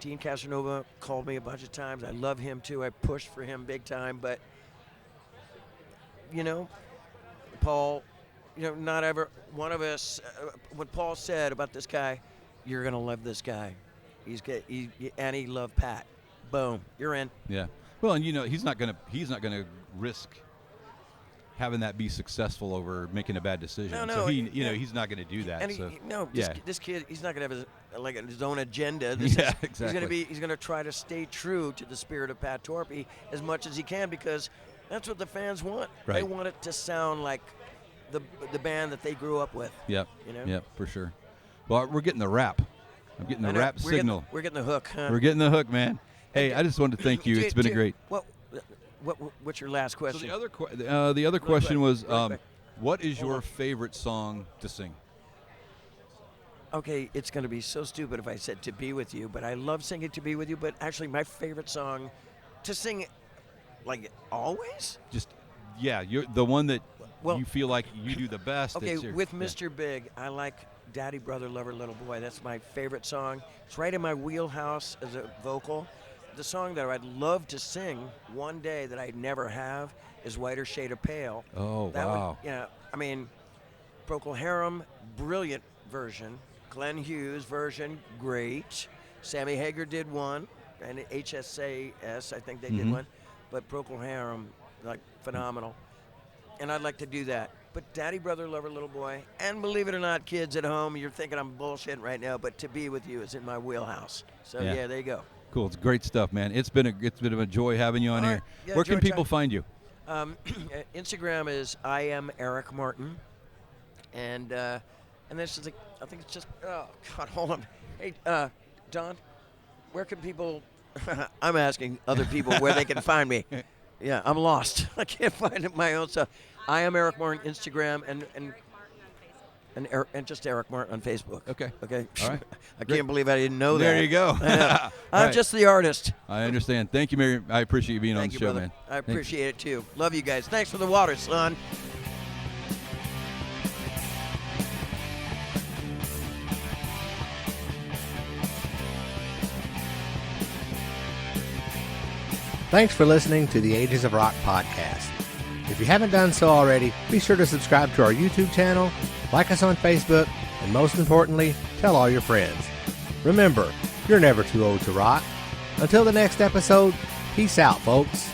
Dean Casanova called me a bunch of times. I love him, too. I pushed for him big time. But, Paul, not ever one of us, what Paul said about this guy, you're going to love this guy. He's good. And he loved Pat. Boom. You're in. Yeah. Well, and he's not gonna risk having that be successful over making a bad decision. No, so he's not gonna do that. And this kid, he's not gonna have his own agenda. Exactly. He's gonna try to stay true to the spirit of Pat Torpey as much as he can because that's what the fans want. Right. They want it to sound like the band that they grew up with. Yep. Yep, for sure. Well, we're getting the rap. I'm getting the rap signal. We're getting the hook, huh? We're getting the hook, man. Hey, I just wanted to thank you. It's been a great. What's your last question? So the other question was, what is your favorite song to sing? Okay, it's going to be so stupid if I said To Be With You, but I love singing To Be With You. But actually, my favorite song to sing, like always. You're the one that you feel like you do the best. Okay, with Mr. Big, I like Daddy, Brother, Lover, Little Boy. That's my favorite song. It's right in my wheelhouse as a vocal. The song that I'd love to sing one day that I never have is Whiter Shade of Pale. Oh, wow. Procol Harum, brilliant version. Glenn Hughes version, great. Sammy Hagar did one, and HSAS, I think they did one. But Procol Harum, phenomenal. And I'd like to do that. But Daddy, Brother, Lover, Little Boy, and believe it or not, kids at home, you're thinking I'm bullshitting right now, but To Be With You is in my wheelhouse. So, there you go. Cool. It's great stuff, man. It's been a joy having you on here. Yeah, where can people find you? Instagram is I am Eric Martin. And this is I think it's just, oh, God, hold on. Hey, Don, where can people, I'm asking other people where they can find me. Yeah, I'm lost. I can't find it my own stuff. I am Eric Martin, Instagram, and just Eric Martin on Facebook. Okay. All right. I can't believe I didn't know that. There you go. I'm just the artist. I understand. Thank you, Mary. I appreciate you being on the show, brother. man. I appreciate it, too. Love you guys. Thanks for the water, son. Thanks for listening to the Ages of Rock podcast. If you haven't done so already, be sure to subscribe to our YouTube channel, like us on Facebook, and most importantly, tell all your friends. Remember, you're never too old to rock. Until the next episode, peace out, folks.